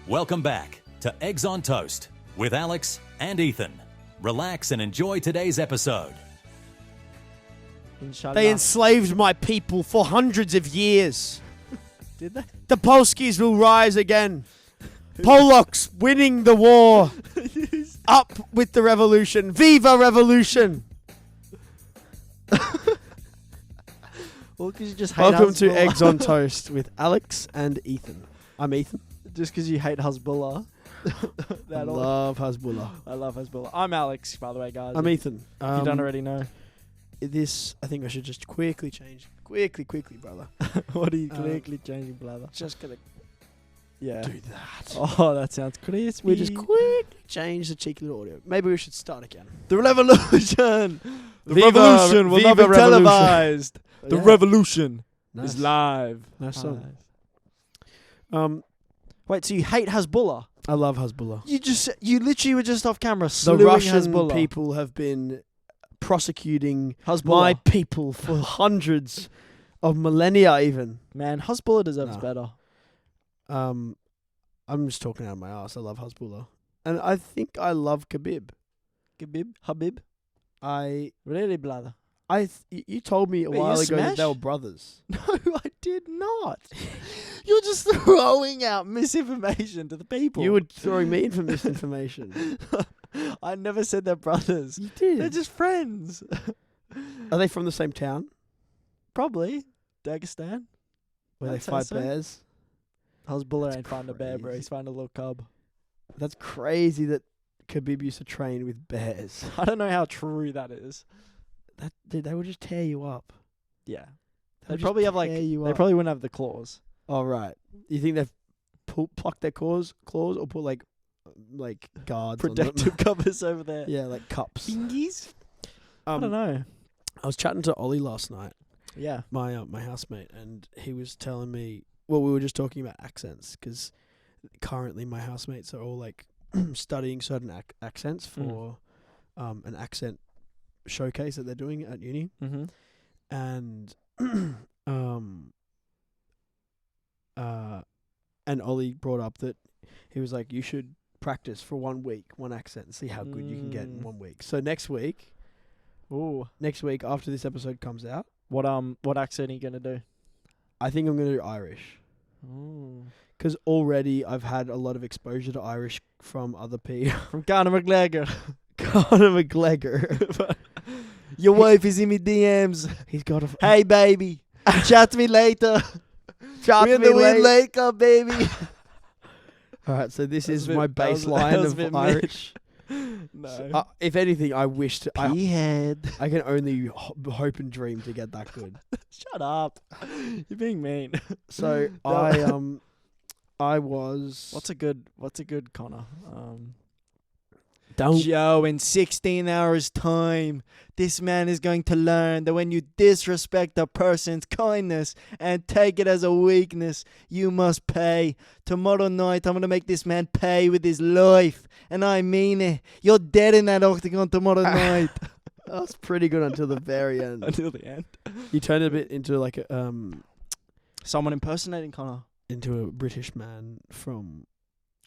Welcome back to Eggs on Toast with Alex and Ethan. Relax and enjoy today's episode. Inshallah. They enslaved my people for hundreds of years. Did they? The Polskis will rise again. Polacks winning the war. Up with the revolution. Viva revolution. Well, because you just hate Welcome to Hasbulla. Eggs on Toast with Alex and Ethan. I'm Ethan. Just because you hate Hasbulla. I love Hasbulla. I love Hasbulla. I'm Alex, by the way, guys. I'm Ethan. If you don't already know. This, I think I should just quickly change. Quickly, brother. What are you quickly changing, brother? Just gonna Do do that. Oh, that sounds crispy. We just quickly change the cheeky little audio. Maybe we should start again. The revolution! The Viva- revolution will not be Viva revolution. televised. The Yeah. revolution Nice. is live. Nice song. Nice. Wait, so you hate Hasbulla? I love Hasbulla. You literally were just off camera The slewing Russian Hasbulla. people have been prosecuting Hasbulla. my people for hundreds of millennia even. Man, Hasbulla deserves No. better. I'm just talking out of my ass. I love Hasbulla. And I think I love Khabib. Habib. Really, brother? You told me a Wait, while you ago that smash? they were brothers. No, I did not. You're just throwing out misinformation to the people. You were throwing me in for misinformation. I never said they're brothers. You did. They're just friends. Are they from the same town Probably. Dagestan. where they I'd say fight so. bears? Hasbulla That's ain't found a bear, bro. crazy. He's found a little cub. That's crazy that Khabib used to train with bears. I don't know how true that is. Dude, they would just tear you up. Yeah. They They probably have like. tear you They up. probably wouldn't have the claws. Oh, right. You think they've plucked their claws or put like guards on them? Protective covers over there. Yeah, like cups. Fingies? I don't know. I was chatting to Ollie last night, Yeah. my housemate, and he was telling me. Well, we were just talking about accents because currently my housemates are all like studying certain accents for an accent showcase that they're doing at uni, Mm-hmm. and and Ollie brought up that he was like, you should practice for 1 week, one accent, and see how good you can get in 1 week. So next week after this episode comes out, What accent are you gonna do? I think I'm going to do Irish. Ooh. Because already I've had a lot of exposure to Irish from other people. From Conor McGregor. Conor McGregor. Your wife is in me DMs. He's got a... Hey, baby. Chat to me later. Chat We're to in me the Win later. Lake Cup, baby. Alright, so this That was is a bit- my that was a baseline bit of mid. Irish. No. So, if anything, I wish to... I P-head. can only hope and dream to get that good. Shut up. You're being mean. So No. I was... What's a good Connor? Don't... Joe, in 16 hours' time, this man is going to learn that when you disrespect a person's kindness and take it as a weakness, you must pay. Tomorrow night, I'm going to make this man pay with his life. And I mean it. You're dead in that octagon tomorrow night. That was pretty good until the very end. Until the end. You turned it a bit into like a... Someone impersonating Connor. into a British man from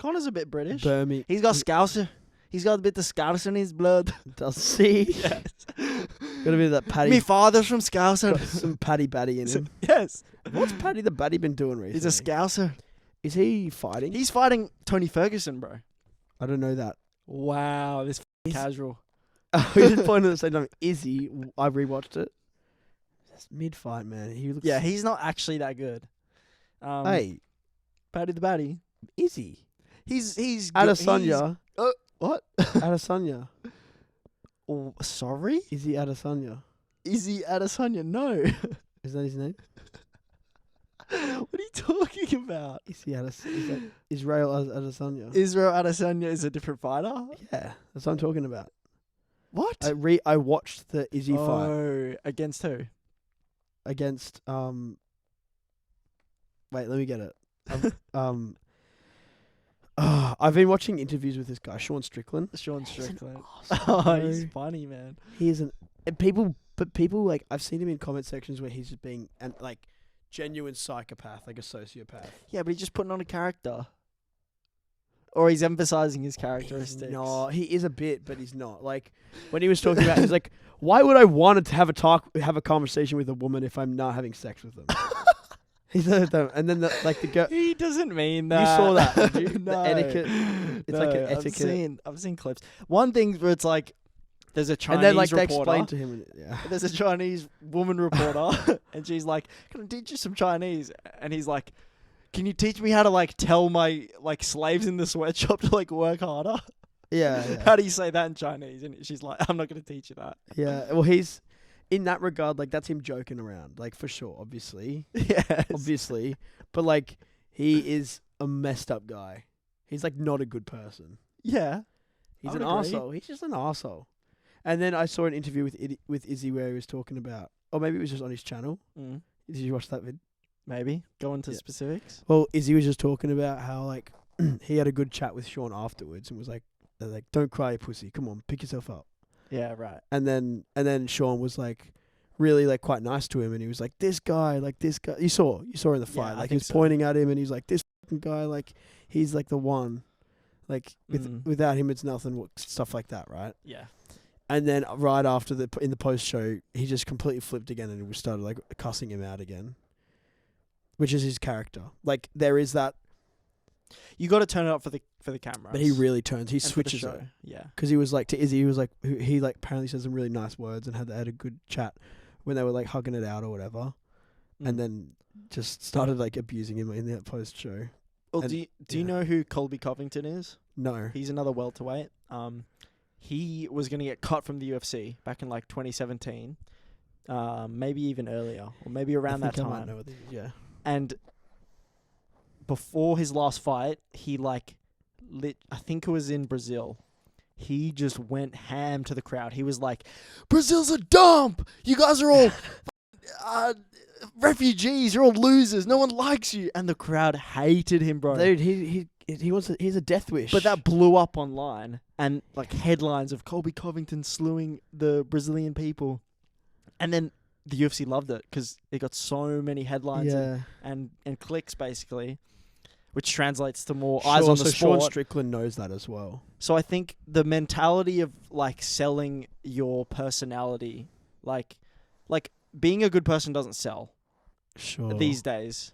Connor's a bit British. Birmingham. He's got Scouser. He's got a bit of Scouser in his blood. Does he? Yes. Got a bit of that Paddy. Me father's from Scouser. Got some Paddy Baddy in him. Yes. What's Paddy the Baddy been doing recently? He's a Scouser. Is he fighting? He's fighting Tony Ferguson, bro. I don't know that. Wow, this Is- casual. We did point at the same time. Is he? I rewatched it. That's mid-fight, man. He looks... Yeah, he's not actually that good. Hey, Paddy the Baddy. is he? He's Adesanya. What? Adesanya. Oh, sorry? Is he Adesanya? Is he Adesanya? No. Is that his name? What are you talking about? Is he Is that Israel Adesanya? Israel Adesanya is a different fighter? Yeah, that's what I'm talking about. What? I watched the Izzy fight Oh, against who? against Wait, let me get it. I've been watching interviews with this guy, Sean Strickland. Sean He's an Strickland. arsehole, Oh, he's bro. funny, man. He is people like I've seen him in comment sections where he's just being an genuine psychopath, like a sociopath. Yeah, but he's just putting on a character. Or he's emphasizing his He's characteristics. not. He is a bit, but he's not. Like when he was talking about, he's like, "Why would I want to have a conversation with a woman if I'm not having sex with them?" He's like, and then the girl. He doesn't mean that. You saw that, did you? No. The etiquette. It's like an etiquette. I've seen clips. One thing where it's like, there's a Chinese And then like they reporter. explained to him. Yeah. There's a Chinese woman reporter, and she's like, "Can I teach you some Chinese?" And he's like, "Can you teach me how to like tell my like slaves in the sweatshop to like work harder?" Yeah. How do you say that in Chinese? And she's like, "I'm not going to teach you that." Yeah. Well, he's in that regard. Like that's him joking around. Like for sure, obviously. Yes. Obviously, but like he is a messed up guy. He's like not a good person. Yeah. He's I an would agree. arsehole. He's just an arsehole. And then I saw an interview with Izzy where he was talking about, or maybe it was just on his channel. Mm. Did you watch that vid? Maybe go into Yeah. specifics. Well, Izzy was just talking about how like he had a good chat with Sean afterwards and was like, "Don't cry, you pussy. Come on, pick yourself up." Yeah. Right. And then Sean was like, really like quite nice to him, and he was like, "This guy, like this guy." You saw in the fight, I like he think was so. pointing at him, and he's like, "This fucking guy, like he's like the one." Like without him, it's nothing. Stuff like that, right? Yeah. And then right after in the post show, he just completely flipped again and we started like cussing him out again, which is his character. Like there is that, You got to turn it up for the camera. but he really turns. He switches it Yeah. because he was like to Izzy. He was like he like apparently said some really nice words and had a good chat when they were like hugging it out or whatever, and then just started like abusing him in that post show. Well, and- do you know who Colby Covington is? No, He's another welterweight. He was going to get cut from the UFC back in like 2017, maybe even earlier, or maybe around that I might time. know what this is, yeah. And before his last fight, he like I think it was in Brazil. He just went ham to the crowd. He was like, "Brazil's a dump. You guys are all refugees. You're all losers. No one likes you." And the crowd hated him, bro. Dude, he's a death wish. But that blew up online, and like headlines of Colby Covington slewing the Brazilian people, and then the UFC loved it because it got so many headlines and clicks basically, which translates to more eyes on the so sport. Sean Strickland knows that as well. So I think the mentality of like selling your personality, like being a good person doesn't sell Sure. these days,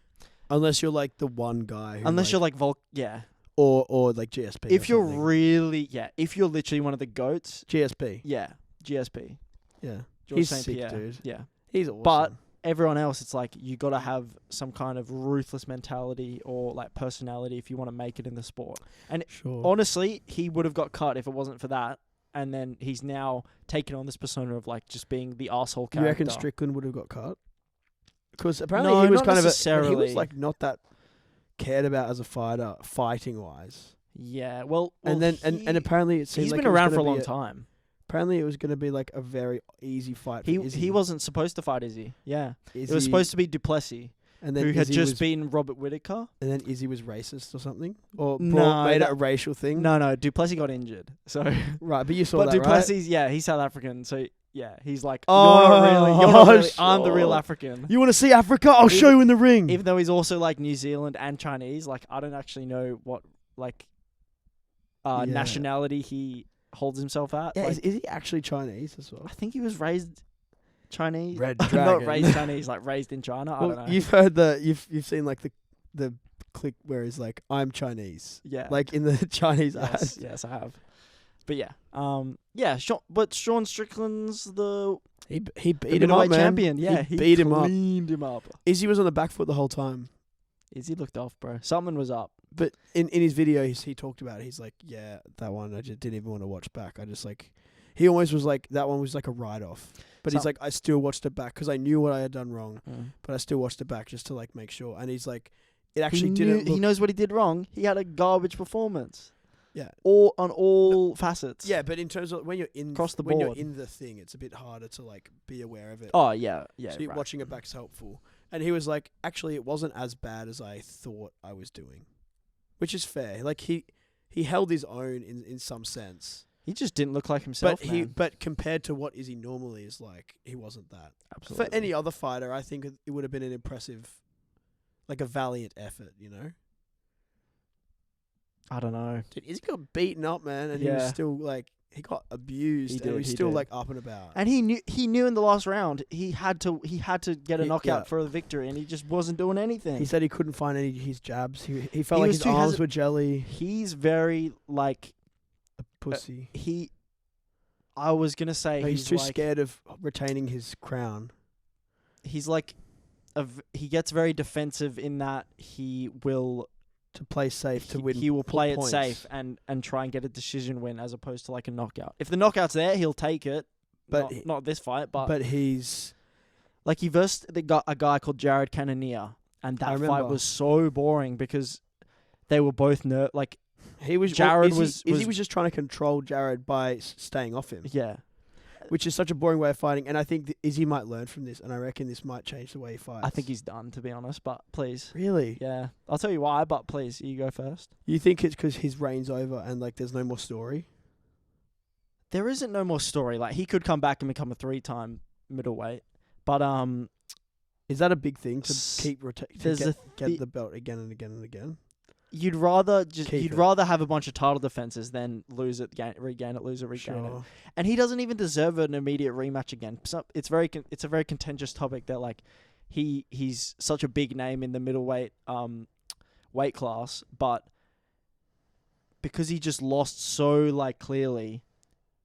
Unless you're like the one guy. Who unless like, you're like yeah. or like GSP. If or you're something. really if you're literally one of the goats, GSP. yeah, GSP. Yeah. George He's St. sick, Pierre. dude. Yeah. He's awesome. But everyone else, it's like you got to have some kind of ruthless mentality or like personality if you want to make it in the sport. And sure. honestly, he would have got cut if it wasn't for that. And then he's now taken on this persona of like just being the arsehole character. You reckon Strickland would have got cut? Because apparently No, he was not kind of necessarily. he was like not that cared about as a fighter, fighting wise. Yeah, well And then and apparently it seemed he's like been it was around gonna for a be long time. Apparently it was going to be like a very easy fight. For Izzy. He wasn't supposed to fight Izzy. Yeah, Izzy, it was supposed to be Duplessis, and then who had Izzy just was, been Robert Whittaker. and then Izzy was racist or something, or No, made it that- a racial thing. No, Duplessis got injured. So, Right, but you saw but that, Duplessis, yeah, he's South African. So yeah, he's like, Oh, you're not really. I'm the sure. real African. right? You want to see Africa? I'll show you in the ring. Even though he's also like New Zealand and Chinese, like I don't actually know what like Yeah. nationality he holds himself at. Yeah, Like, is he actually Chinese as well? I think he was raised Chinese. Red Not Dragon. raised Chinese, like raised in China. I don't know. You've heard you've seen like the clip where he's like, "I'm Chinese," Yeah. like in the Chinese yes, ads. yes, I have. But yeah, but Sean Strickland's the He beat him middleweight up, man. champion. Yeah, he beat him up. cleaned him up. Izzy was on the back foot the whole time. Izzy looked off, bro. Something was up. But in his video, he talked about it. He's like, yeah, that one I just didn't even want to watch back. I just like, he almost was like, that one was like a write-off. But he's like, I still watched it back because I knew what I had done wrong. But I still watched it back just to like make sure. And he's like, it actually didn't. He knows what he did wrong. He had a garbage performance. Yeah. On all facets. Yeah, but in terms of when you're in Across the when you're board. in the thing, it's a bit harder to like be aware of it. Oh yeah, yeah. So right. watching it back's helpful. And he was like, actually, it wasn't as bad as I thought I was doing, which is fair. Like he held his own in some sense. He just didn't look like himself. But but compared to what Izzy normally is like, he wasn't that. Absolutely. For any other fighter, I think it would have been an impressive, like a valiant effort, you know? I don't know. Dude, Izzy got beaten up, man, and he was Yeah. still like he got abused, He and did, he's he still did. like up and about. And he knew in the last round he had to get a He- knockout yeah. for the victory, and he just wasn't doing anything. He said he couldn't find any of his jabs. He felt He like was his too arms were jelly. He's very like A pussy. I was gonna say No, he's too like, scared of retaining his crown. He's like he gets very defensive in that he will To play safe, to win. He will play it points. safe and try and get a decision win as opposed to like a knockout. If the knockout's there, he'll take it. But Not this fight, but he's like he versed a guy called Jared Cannonier, and I that fight remember. was so boring because they were both like he was Jared Izzy was just trying to control Jared by staying off him, yeah. which is such a boring way of fighting. And I think Izzy might learn from this, and I reckon this might change the way he fights. I think he's done, to be honest. But please, really. yeah, I'll tell you why. But please, you go first. You think it's because his reign's over and like there's no more story? There isn't no more story. Like he could come back and become a 3-time middleweight, but Is that a big thing to keep there's a get the belt again and again and again? you'd rather Keep it. rather have a bunch of title defenses than lose it, regain it, lose it, regain it. Sure. And he doesn't even deserve an immediate rematch again. So it's a very contentious topic that like he's such a big name in the middleweight weight class, but because he just lost so like clearly,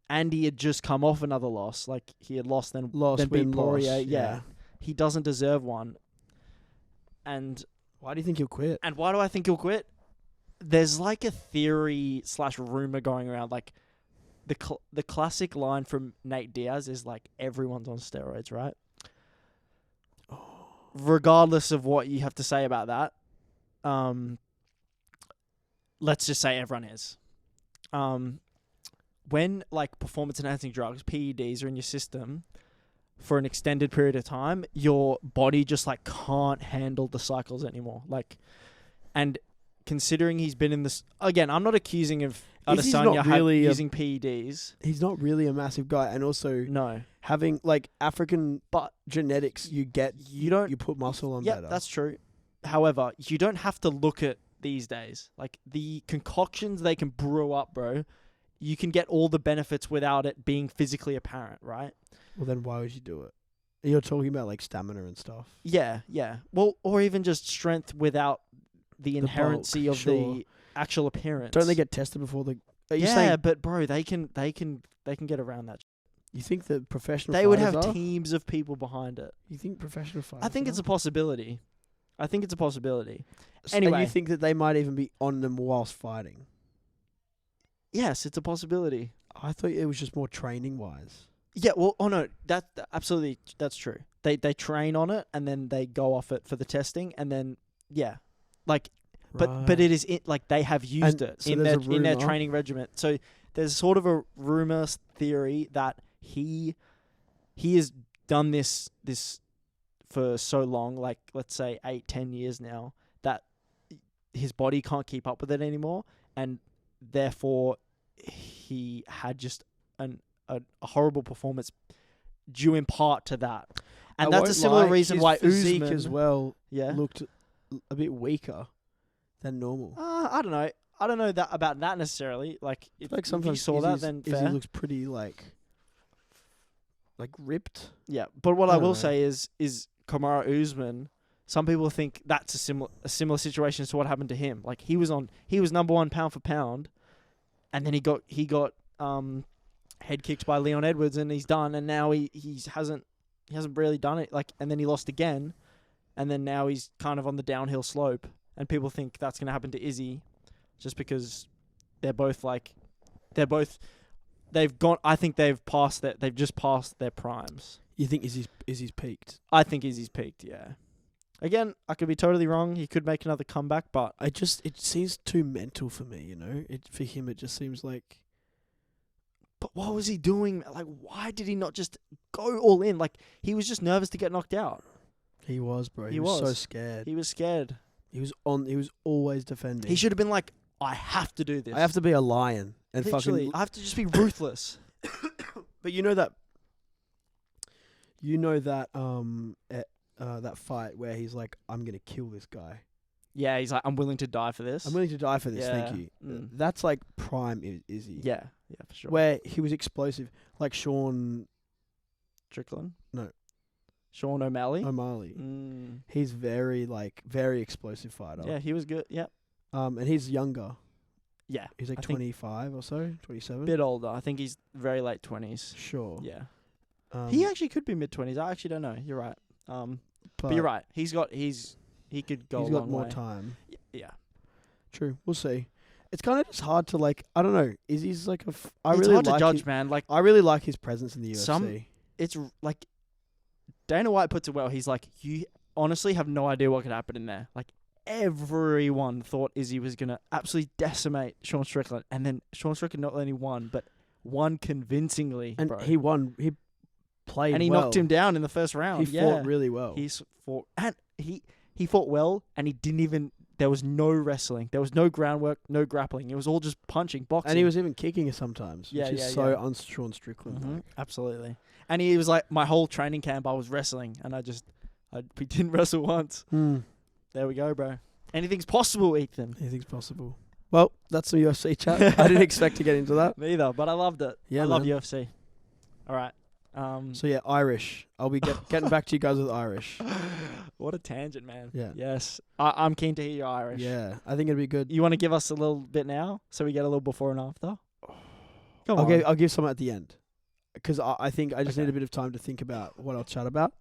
and he had just come off another loss, like he had lost then beat win, Poirier. loss, Yeah, he doesn't deserve one. And Why do you think he'll quit? why do I think he'll quit? There's like a theory / rumor going around, like the classic line from Nate Diaz is like everyone's on steroids, right? Regardless of what you have to say about that, let's just say everyone is. When like performance enhancing drugs, PEDs, are in your system for an extended period of time, your body just like can't handle the cycles anymore. Like, and considering he's been in this again, I'm not accusing of Izzy's Adesanya not really using PEDs. He's not really a massive guy, and also No, having like African but genetics, you put muscle on yeah, better. that's true. However, you don't have to look at these days. Like the concoctions they can brew up, bro. You can get all the benefits without it being physically apparent, right? Well, then why would you do it? You're talking about like stamina and stuff. Yeah, yeah. Well, or even just strength without the inherency bulk, of sure. the actual appearance. Don't they get tested before the? Are you Yeah, saying but bro, they can get around that. you think that professional? They would have fighters are? teams of people behind it. You think professional fighters? I think it's a possibility. And Anyway. you think that they might even be on them whilst fighting? Yes, it's a possibility. I thought it was just more training wise. Yeah, well, oh no, absolutely, that's true. They train on it and then they go off it for the testing and then yeah, like, but it is like they have used it so in there's a their rumour. training regimen. So there's sort of a rumor theory that he has done this for so long, like let's say 8-10 years now, that his body can't keep up with it anymore, and therefore he had just a horrible performance due in part to that. And that's a similar reason his why physique Usman as well yeah. looked a bit weaker than normal. I don't know. I don't know about that necessarily. Like if, Like if you sometimes saw that, then Izzy fair. looks pretty like ripped. Yeah, but what I I don't will know. say is Kamaru Usman. Some people think that's a similar situation to what happened to him. Like he was number one pound for pound, and then he got head kicked by Leon Edwards, and he's done. And now he hasn't really done it. Like, and then he lost again, and then now he's kind of on the downhill slope. And people think that's going to happen to Izzy, just because they've gone. I think they've just passed their primes. You think Izzy's peaked? I think Izzy's peaked, yeah. Again, I could be totally wrong. He could make another comeback, but It seems too mental for me, you know? For him it just seems like what was he doing? Like, why did he not just go all in? Like, he was just nervous to get knocked out. he was, bro. He He was so was. scared. He was scared. He was always defending. He should have been like, I have to do this. I have to be a lion and Literally, fucking I have to just be ruthless. But you know that that fight where he's like, I'm gonna kill this guy. Yeah, he's like, I'm willing to die for this. I'm willing to die for this. Yeah. Thank you. Mm. That's like prime Izzy. Yeah, for sure. Where he was explosive, like Sean Strickland? No. Sean O'Malley? O'Malley. Mm. He's very explosive fighter. Yeah, he was good. Yeah. And he's younger. Yeah. He's like I think 25 or so, 27. bit older. I think he's very late 20s. Sure. Yeah. He He actually could be mid 20s. I actually don't know. You're right. But you're right. He could go He's a got long more way. time. Yeah. True. We'll see. It's kind of just hard to like. I don't know. Izzy's like a. I It's really hard like to judge, his, man. Like, I really like his presence in the UFC. it's like Dana White puts it well. He's like, you honestly have no idea what could happen in there. Like, everyone thought Izzy was gonna absolutely decimate Sean Strickland, and then Sean Strickland not only won, but won convincingly. And bro. he won. He played. And he well. knocked him down in the first round. He fought really well. He's fought, and he fought well, and he didn't even. There was no wrestling. There was no groundwork, no grappling. It was all just punching, boxing. And he was even kicking us sometimes, Yeah, which is yeah, so yeah. un-Sean Strickland. Mhm, like. absolutely. And he was like, my whole training camp, I was wrestling, and we didn't wrestle once. There we go, bro. Anything's possible, Ethan. Anything's possible. Well, that's some UFC chat. I didn't expect to get into that. Neither, but I loved it. Yeah, I love man. UFC. All right. So yeah, Irish. I'll be getting back to you guys with Irish. What a tangent, man. Yeah. Yes. I'm keen to hear your Irish. Yeah, I think it'd be good. You want to give us a little bit now, so we get a little before and after? Come on. I'll give some at the end, because I think I just Okay. need a bit of time to think about what I'll chat about,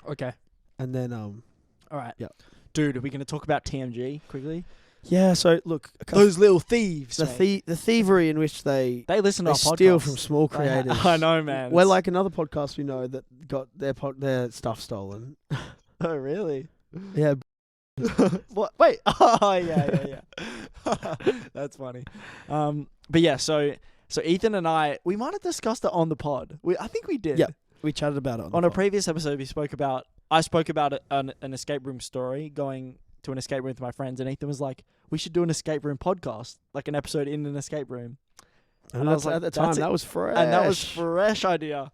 Okay. and then All right. Yeah. Dude, are we going to talk about TMG quickly? yeah. So look, Those little thieves. the mate. the thievery in which they They listen to our podcast. steal from small They creators. I know, man. We're It's- like another podcast we know that got their stuff stolen. Oh, really? Yeah. What? Wait. Oh, yeah. That's funny. But yeah, so Ethan and I, we might have discussed it on the pod. I think we did. Yeah, we chatted about it On the a pod. previous episode, I spoke about an escape room story, going to an escape room with my friends, and Ethan was like, we should do an escape room podcast, like an episode in an escape room. And I was like, at the time, that's it. that was fresh. And that was fresh idea.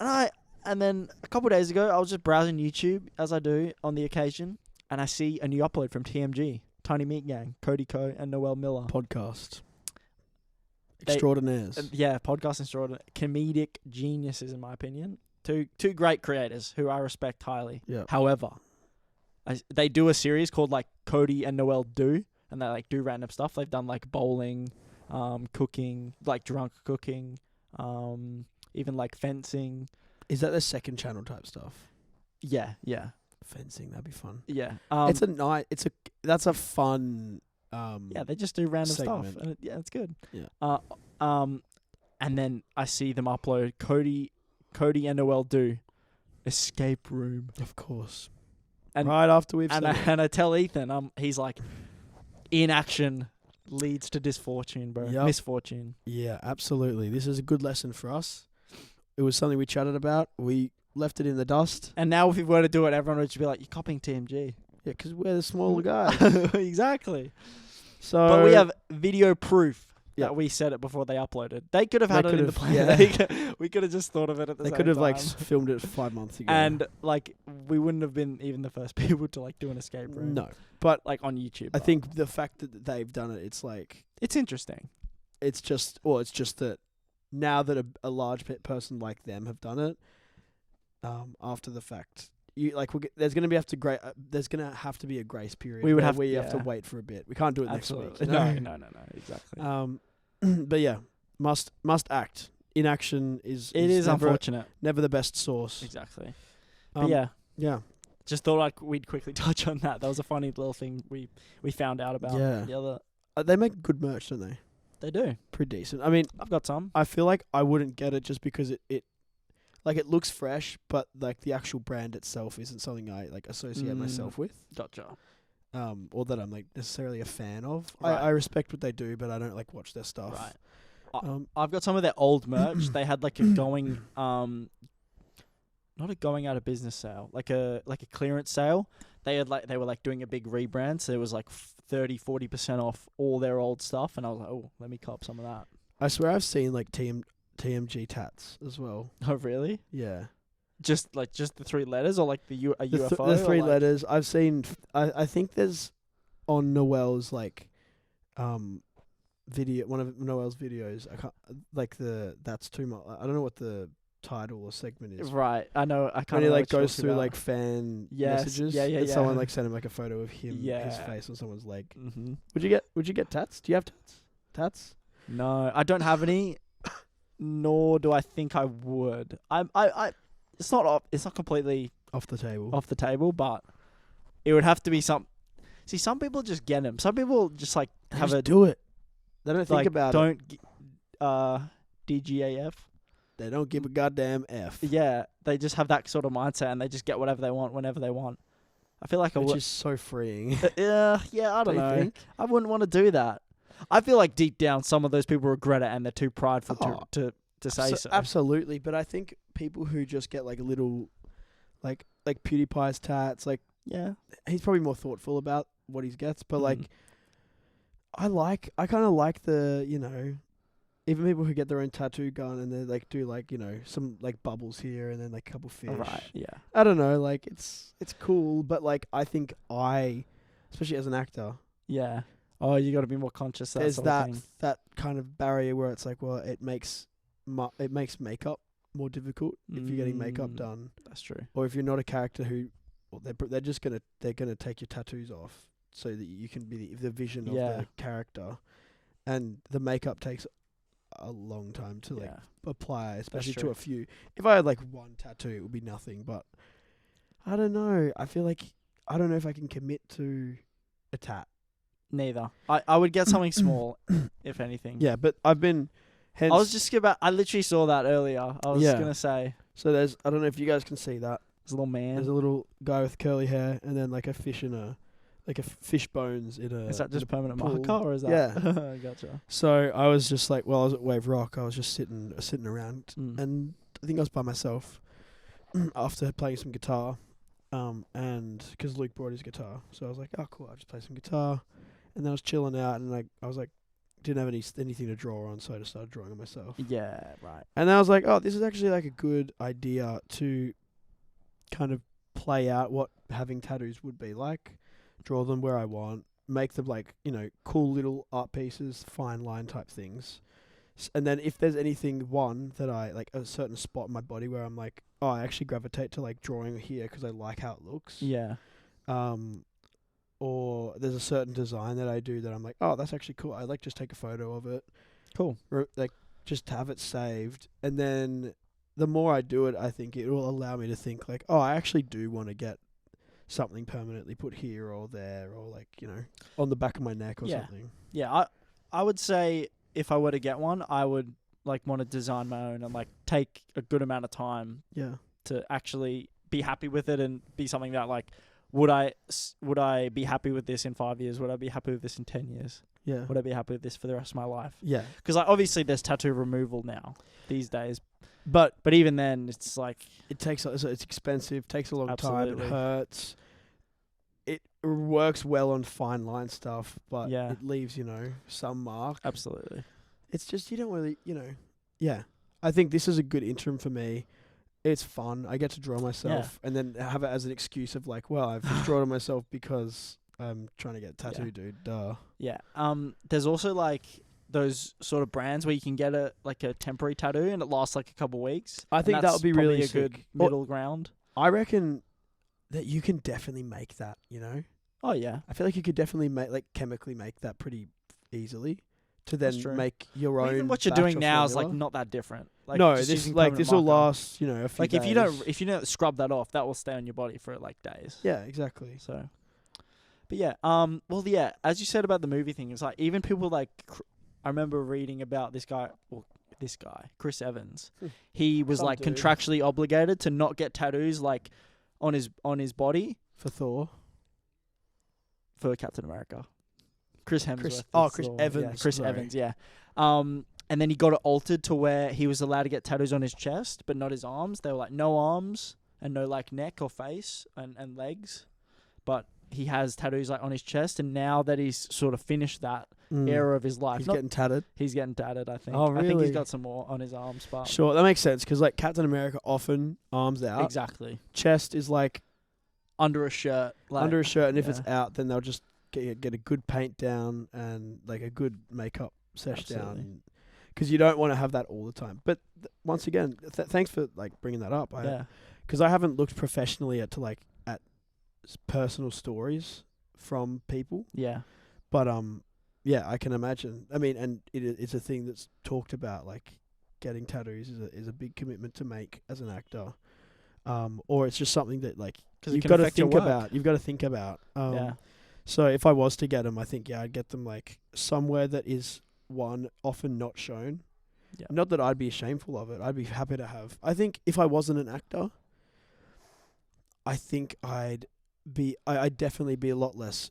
And then a couple of days ago, I was just browsing YouTube, as I do on the occasion, and I see a new upload from TMG, Tiny Meat Gang, Cody Ko and Noel Miller. podcast. They- Extraordinaires. Yeah, podcast extraordinary, comedic geniuses in my opinion. Two great creators who I respect highly. Yeah. However, they do a series called like Cody and Noel Do, and they like do random stuff. They've done like bowling, cooking, like drunk cooking, even like fencing. Is that the second channel type stuff? Yeah. Fencing, that'd be fun. Yeah. That's a fun. Yeah, they just do random segment. stuff. And it's good. Yeah. And then I see them upload Cody and Noel Do escape room. Of course. And right after we've and said it. I tell Ethan, he's like, inaction leads to misfortune, bro. Yep. Misfortune. Yeah, absolutely. This is a good lesson for us. It was something we chatted about. We left it in the dust. And now if we were to do it, everyone would just be like, you're copying TMG. Yeah, because we're the smaller guys. Exactly. So, But we have video proof Yeah. that we said it before they uploaded. They could have had They it in the could've- plan. yeah. We could have just thought of it at the They same could have time. like filmed it 5 months ago. And like we wouldn't have been even the first people to like do an escape room. no, but Like on YouTube. I think the fact that they've done it, it's like it's interesting. it's just that now that a large person like them have done it, after the fact, there's gonna have to be a grace period. We would where have- we have to yeah. wait for a bit. We can't do it Absolutely. next week. No, exactly. But yeah, must act. Inaction is It is never, unfortunate. never the best source. Exactly. Um, But yeah. just thought we'd quickly touch on that. That was a funny little thing we found out about. Yeah. The other They make good merch, don't they? they do. Pretty decent. I mean, I've got some. I feel like I wouldn't get it just because it looks fresh, but like the actual brand itself isn't something I like associate myself with. Gotcha. Or that I'm like necessarily a fan of. Right. I respect what they do, but I don't like watch their stuff. Right. Um, I've got some of their old merch. They had like a going not a going out of business sale, like a clearance sale. They were like doing a big rebrand, so it was like 30-40% off all their old stuff, and I was like, oh, let me cop some of that. I swear I've seen like TMG tats as well. Oh, really? Yeah. Just the 3 letters, or like a UFO? The 3 or like letters. I've seen. I think there's on Noel's like video, one of Noel's videos. I can't that's too much. I don't know what the title or segment is. Right, I know. I When kind he of like goes through like fan Yes, messages. yeah, and yeah. someone like sent him like a photo of him, his Yeah. face on someone's leg. Mm-hmm. Would you get tats? Do you have tats? Tats? No, I don't have any. Nor do I think I would. It's not completely Off the table. off the table, but it would have to be some. See, some people just get them. Some people just like They have just a do it. They don't think like about it. don't DGAF. They don't give a goddamn F. Yeah, they just have that sort of mindset and they just get whatever they want whenever they want. I feel like Which is so freeing. yeah, I don't you know. think? I wouldn't want to do that. I feel like deep down some of those people regret it and they're too prideful to say so. Absolutely, but I think people who just get like a little, like PewDiePie's tats, like Yeah. he's probably more thoughtful about what he gets. But like, Mhm. I kind of like the, even people who get their own tattoo gun and they like do like some like bubbles here and then like a couple fish. Right, yeah. I don't know, like it's cool, but like I think especially as an actor, Yeah. Oh, you got to be more conscious of that there's sort of thing. that kind of barrier where it's like, well, it makes makeup more difficult if you're getting makeup done, That's true. or if you're not a character who, well, they're gonna take your tattoos off so that you can be the vision of Yeah. the character, and the makeup takes a long time to like apply, especially to true. a few. If I had like one tattoo, it would be nothing. But I don't know. I feel like I don't know if I can commit to a tat. Neither. I would get something small, if anything. Yeah, but I've been. Hence, I was just I literally saw that earlier. I was going to say. So I don't know if you guys can see that. There's a little man. There's a little guy with curly hair, and then like a fish like a fish bones in a. Is that just a permanent pool. marker or is that? Yeah. Gotcha. So I was just like, I was at Wave Rock. I was just sitting around, Mm. and I think I was by myself after playing some guitar, and because Luke brought his guitar, so I was like, oh cool, I'll just play some guitar, and then I was chilling out, and I was like, didn't have anything to draw on, so I just started drawing on myself. Yeah, right. And then I was like, oh, this is actually like a good idea to kind of play out what having tattoos would be like. Draw them where I want, make them like, cool little art pieces, fine line type things. And then if there's anything, that I like a certain spot in my body where I'm like, oh, I actually gravitate to like drawing here because I like how it looks. Yeah. Or there's a certain design that I do that I'm like, oh, that's actually cool. I like just take a photo of it. Cool. Like just have it saved. And then the more I do it, I think it will allow me to think like, oh, I actually do want to get something permanently put here or there, or like, on the back of my neck or something. Yeah, I would say if I were to get one, I would like want to design my own and like take a good amount of time to actually be happy with it and be something that like, would I be happy with this in 5 years? Would I be happy with this in 10 years? Yeah. Would I be happy with this for the rest of my life? Yeah. Because like, obviously there's tattoo removal now these days. But even then, it's like... It takes... It's expensive, takes a long time, Absolutely. it hurts. It works well on fine line stuff, but it leaves, some mark. Absolutely. It's just, you don't really, Yeah. I think this is a good interim for me. It's fun. I get to draw myself and then have it as an excuse of like, well, I've just drawn myself because I'm trying to get a tattoo, dude. Duh. Yeah. There's also like those sort of brands where you can get a temporary tattoo and it lasts like a couple weeks. I think that would be really a good sick. middle ground. I reckon that you can definitely make that, Oh yeah. I feel like you could definitely chemically make that pretty easily to then make your own. Even what you're batch doing or now is formula. like not that different. Like, no, just this using will permanent marker. last, a few like days. if you don't scrub that off, that will stay on your body for like days. Yeah, exactly. So, but yeah, well, yeah, as you said about the movie thing, it's like even people like I remember reading about this guy, Chris Evans. He was like contractually obligated to not get tattoos like on his body for Thor, for Captain America. Chris Evans. Chris Evans. Yeah, Chris Evans, yeah. And then he got it altered to where he was allowed to get tattoos on his chest, but not his arms. They were like no arms and no like neck or face and legs. But he has tattoos like on his chest, and now that he's sort of finished that era of his life. He's getting tatted. He's getting tatted, I think. Oh, really? I think he's got some more on his arms. But sure, that makes sense, because like Captain America often arms out. Exactly. Chest is like under a shirt. And if it's out, then they'll just get a good paint down and like a good makeup sesh Absolutely. down, because you don't want to have that all the time. But once again, thanks for like bringing that up. Yeah. Because I haven't looked professionally at personal stories from people. Yeah. But yeah, I can imagine. I mean, and it's a thing that's talked about. Like, getting tattoos is a big commitment to make as an actor, or it's just something that like 'Cause it you've can got to affect your think work. about. You've got to think about. Yeah. So if I was to get them, I think I'd get them like somewhere that is often not shown. Yeah. Not that I'd be shameful of it. I'd be happy to have. I think if I wasn't an actor, I think I'd definitely be a lot less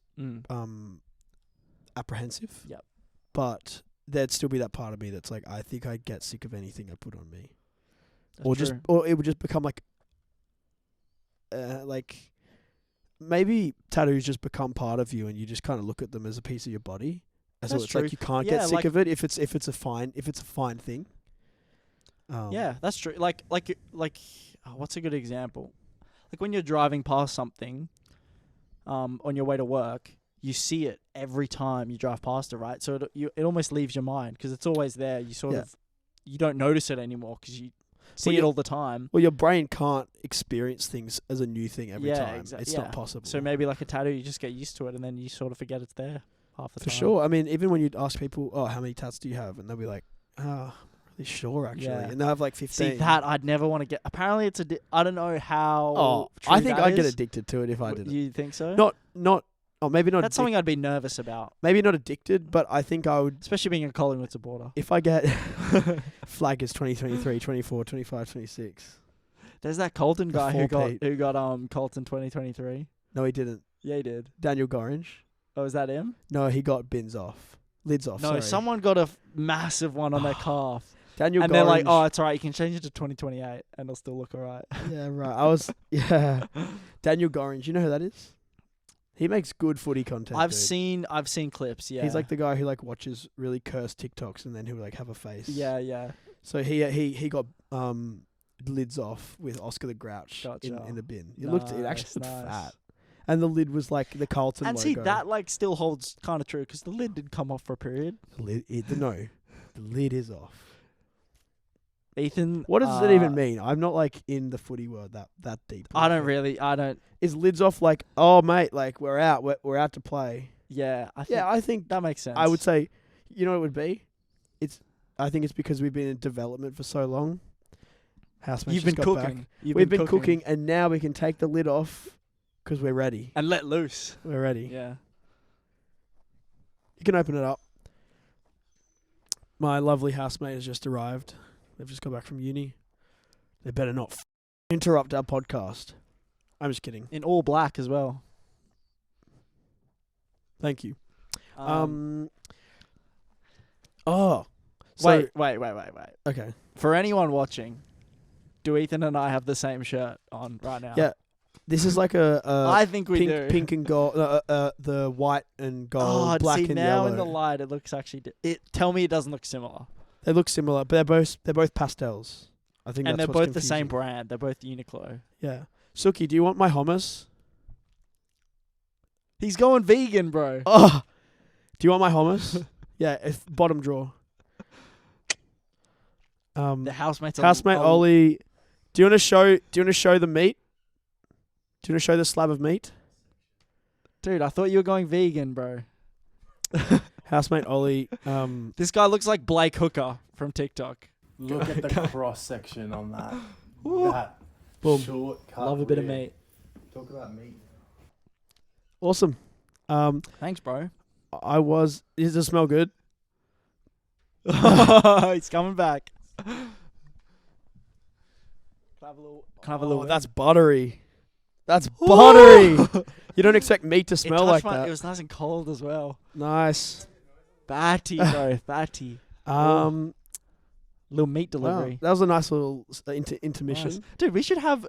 apprehensive. Yep. But there'd still be that part of me that's like, I think I'd get sick of anything I put on me. That's true. Or it would just become like maybe tattoos just become part of you and you just kind of look at them as a piece of your body. So That's it's true. like you can't Yeah, get sick like- of it if it's a fine thing. Yeah, that's true. Like, what's a good example? Like when you're driving past something, on your way to work, you see it every time you drive past it, right? So it almost leaves your mind because it's always there. You sort of, you don't notice it anymore because you see it all the time. Well, your brain can't experience things as a new thing every time. It's not possible. So maybe like a tattoo, you just get used to it and then you sort of forget it's there half the For time. sure. I mean, even when you ask people, "Oh, how many tats do you have?" and they'll be like, "Ah, really sure, actually," Yeah. and they'll have like 15. See, that I'd never want to get. Apparently, it's I don't know how. Oh, true I think that I'd get is. addicted to it if I did it. You think so? Not. Oh, maybe not. That's something I'd be nervous about, Maybe not addicted, but I think I would. especially being a Collingwood supporter. If I get flag is 2023, 24, 25, 26. There's that Colton The guy who four-peat. got Colton 2023. No, he didn't. Yeah, he did. Daniel Gorringe. Oh, is that him? No, he got lids off. No, Sorry. someone got a massive one on their calf. Daniel And Gorringe. they're like, oh, it's alright, you can change it to 2028 and it'll still look alright. Yeah, right. Daniel Gorringe. You know who that is? He makes good footy content. I've dude. seen clips, yeah. He's like the guy who like watches really cursed TikToks and then he'll like have a face. Yeah. So he got lids off with Oscar the Grouch Gotcha. in the bin. It actually looked Nice. fat. And the lid was like the Carlton And logo. see, that like still holds kind of true because the lid did come off for a period. the lid is off. Ethan, What does it even mean? I'm not like in the footy world that deep. I don't. Is lids off like, oh mate, like we're out to play? Yeah, I think that makes sense. I would say, you know what it would be? I think it's because we've been in development for so long. Housemates you've been just got cooking. back. We've been cooking, and now we can take the lid off because we're ready. and let loose. We're ready. Yeah. You can open it up. My lovely housemate has just arrived. They've just got back from uni. They better not interrupt our podcast. I'm just kidding. In all black as well. Thank you. Wait. Okay. For anyone watching, do Ethan and I have the same shirt on right now? Yeah. This is like a I think we do. pink and gold. The white and gold, black see, and now yellow. in the light, it looks actually. Tell me it doesn't look similar. They look similar, but they're both pastels. I think, And that's they're what's both the same confusing. brand. They're both Uniqlo. Yeah. Suki, do you want my hummus? He's going vegan, bro. Oh, do you want my hummus? Yeah, bottom drawer. The housemates. Housemate Ollie, do you want to show the meat? Do you want to show the slab of meat? Dude, I thought you were going vegan, bro. Housemate Ollie, This guy looks like Blake Hooker from TikTok. Look at the cross section on that. That Boom. shortcut. Love a bit of rib. meat. Talk about meat. awesome. Thanks, bro. Does it smell good? He's coming back. Can I have a little? That's buttery. That's buttery. You don't expect meat to It smell like touched that. It was nice and cold as well. Nice. Fatty, bro. Fatty. Little meat Wow, delivery. that was a nice little intermission. Nice. Dude, we should have.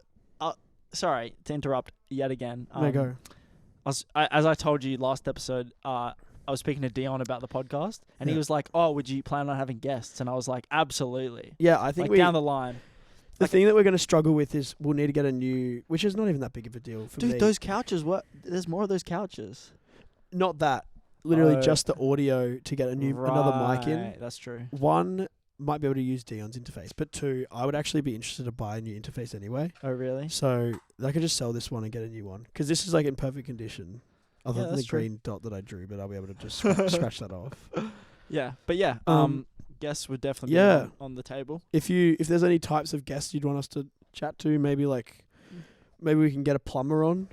Sorry to interrupt yet again. There you go. As I told you last episode, I was speaking to Dion about the podcast, and he Yeah. was like, "Oh, would you plan on having guests?" And I was like, "Absolutely." Yeah, I think Like down the line, the thing that we're going to struggle with is we'll need to get a new, which is not even that big of a deal for me. dude. Those couches. What? There's more of those couches. not that. Literally Oh. just the audio to get another mic in. Right, that's true. One, might be able to use Dion's interface, but two, I would actually be interested to buy a new interface anyway. Oh, really? So I could just sell this one and get a new one because this is like in perfect condition, other Yeah, than the that's true. green dot that I drew. But I'll be able to just scratch that off. Yeah, but yeah, guests would definitely yeah. be on the table. If there's any types of guests you'd want us to chat to, maybe we can get a plumber on.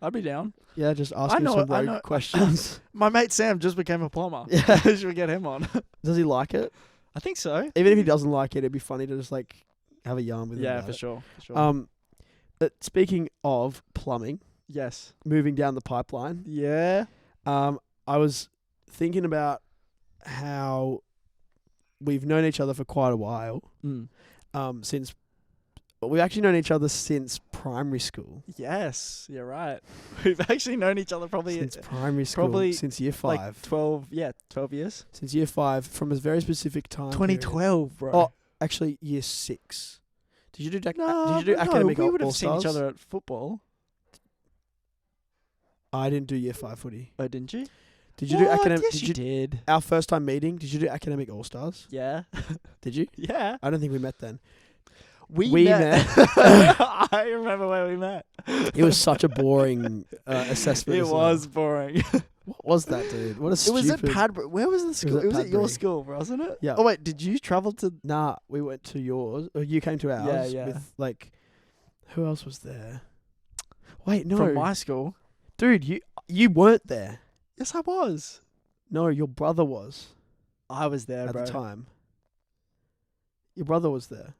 I'd be down. Yeah, just ask him know- some I rogue know- questions. My mate Sam just became a plumber. Yeah. Should we get him on? Does he like it? I think so. Even if he doesn't like it, it'd be funny to just like have a yarn with him. Yeah, about for it. sure. For sure. Speaking of plumbing, Yes. moving down the pipeline, Yeah. I was thinking about how we've known each other for quite a while. Since we've actually known each other since primary school. Yes, you're right. We've actually known each other probably Since primary school, probably since year 5. like 12 years. Since year 5, from a very specific time. 2012, bro. Oh, actually, year 6. Did you do no, academic we would have all-stars? seen each other at football. I didn't do year 5 footy. Oh, didn't you? Did you do What? academic? Yes, you did. Our first time meeting, did you do academic all-stars? Yeah. Did you? Yeah. I don't think we met then. We met. I remember where we met. It was such a boring assessment. It as was well. boring. What was that, dude? What a It stupid... was at Padbury. Where was the school? at It was at your Padbury. school, wasn't it? Yeah. Oh, wait. Did you travel to... Nah, we went to yours. Or you came to ours. Yeah. With, like... Who else was there? Wait, no. From my school? Dude, you weren't there. Yes, I was. No, your brother was I was there, at bro. the time. Your brother was there.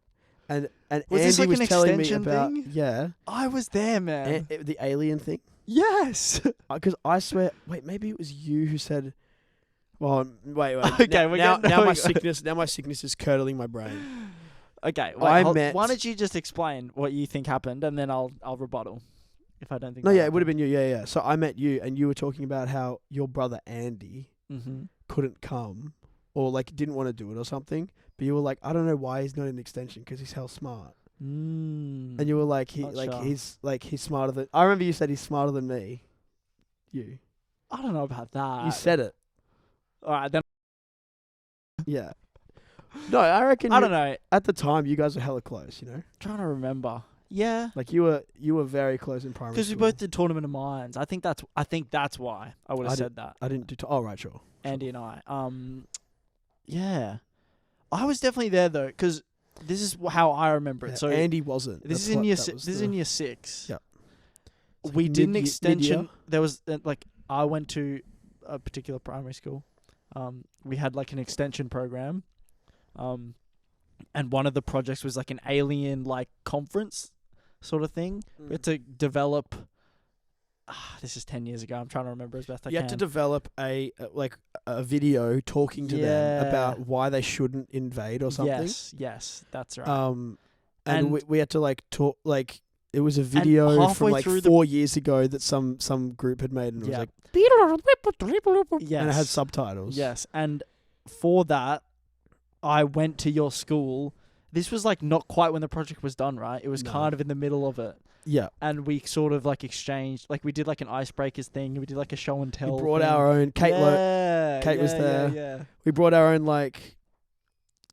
And Was Andy this like was an telling me extension about... thing? Yeah. I was there, man. The alien thing. Yes. Because I swear... Wait, maybe it was you who said... Well, wait. Okay, now my sickness is curdling my brain. Okay, I wait, met- why don't you just explain what you think happened, and then I'll rebuttal if I don't think. No, yeah, it would have been you. Yeah. So I met you, and you were talking about how your brother Andy Mm-hmm. couldn't come, or like didn't want to do it or something. But you were like, I don't know why he's not in extension because he's hell smart. And you were like, Not he's smarter than. I remember you said he's smarter than me. You I don't know about that. said it. All right, then. Yeah. No, I reckon. I don't know. At the time, you guys were hella close. You know, Trying to remember. Yeah, like you were very close in primary. because we school. both did Tournament of Minds. I think that's why I would I have did- said that. I didn't do. Oh right, sure. Andy and I. Yeah, I was definitely there though, because this is how I remember it. Yeah, So Andy wasn't. this is in year six. This is in year 6. Yep. It's We like did an mid-year- extension. mid-year. There was like I went to a particular primary school. We had like an extension program, and one of the projects was like an alien like conference sort of thing. We had to develop. This is 10 years ago. I'm trying to remember as best I You can. had to develop a video talking to them Yeah. about why they shouldn't invade or something. Yes, that's right. And And- we had to like talk like it was a video from halfway like through 4 years ago that some group had made, and it was Yeah. like yes. and it had subtitles. Yes, and for that, I went to your school. This was like not quite when the project was done, right? It was No. kind of in the middle of it. Yeah. And we sort of like exchanged, like we did like an icebreakers thing. We did like a show and tell. We brought thing. our own Kate was yeah, there. Yeah. we brought our own like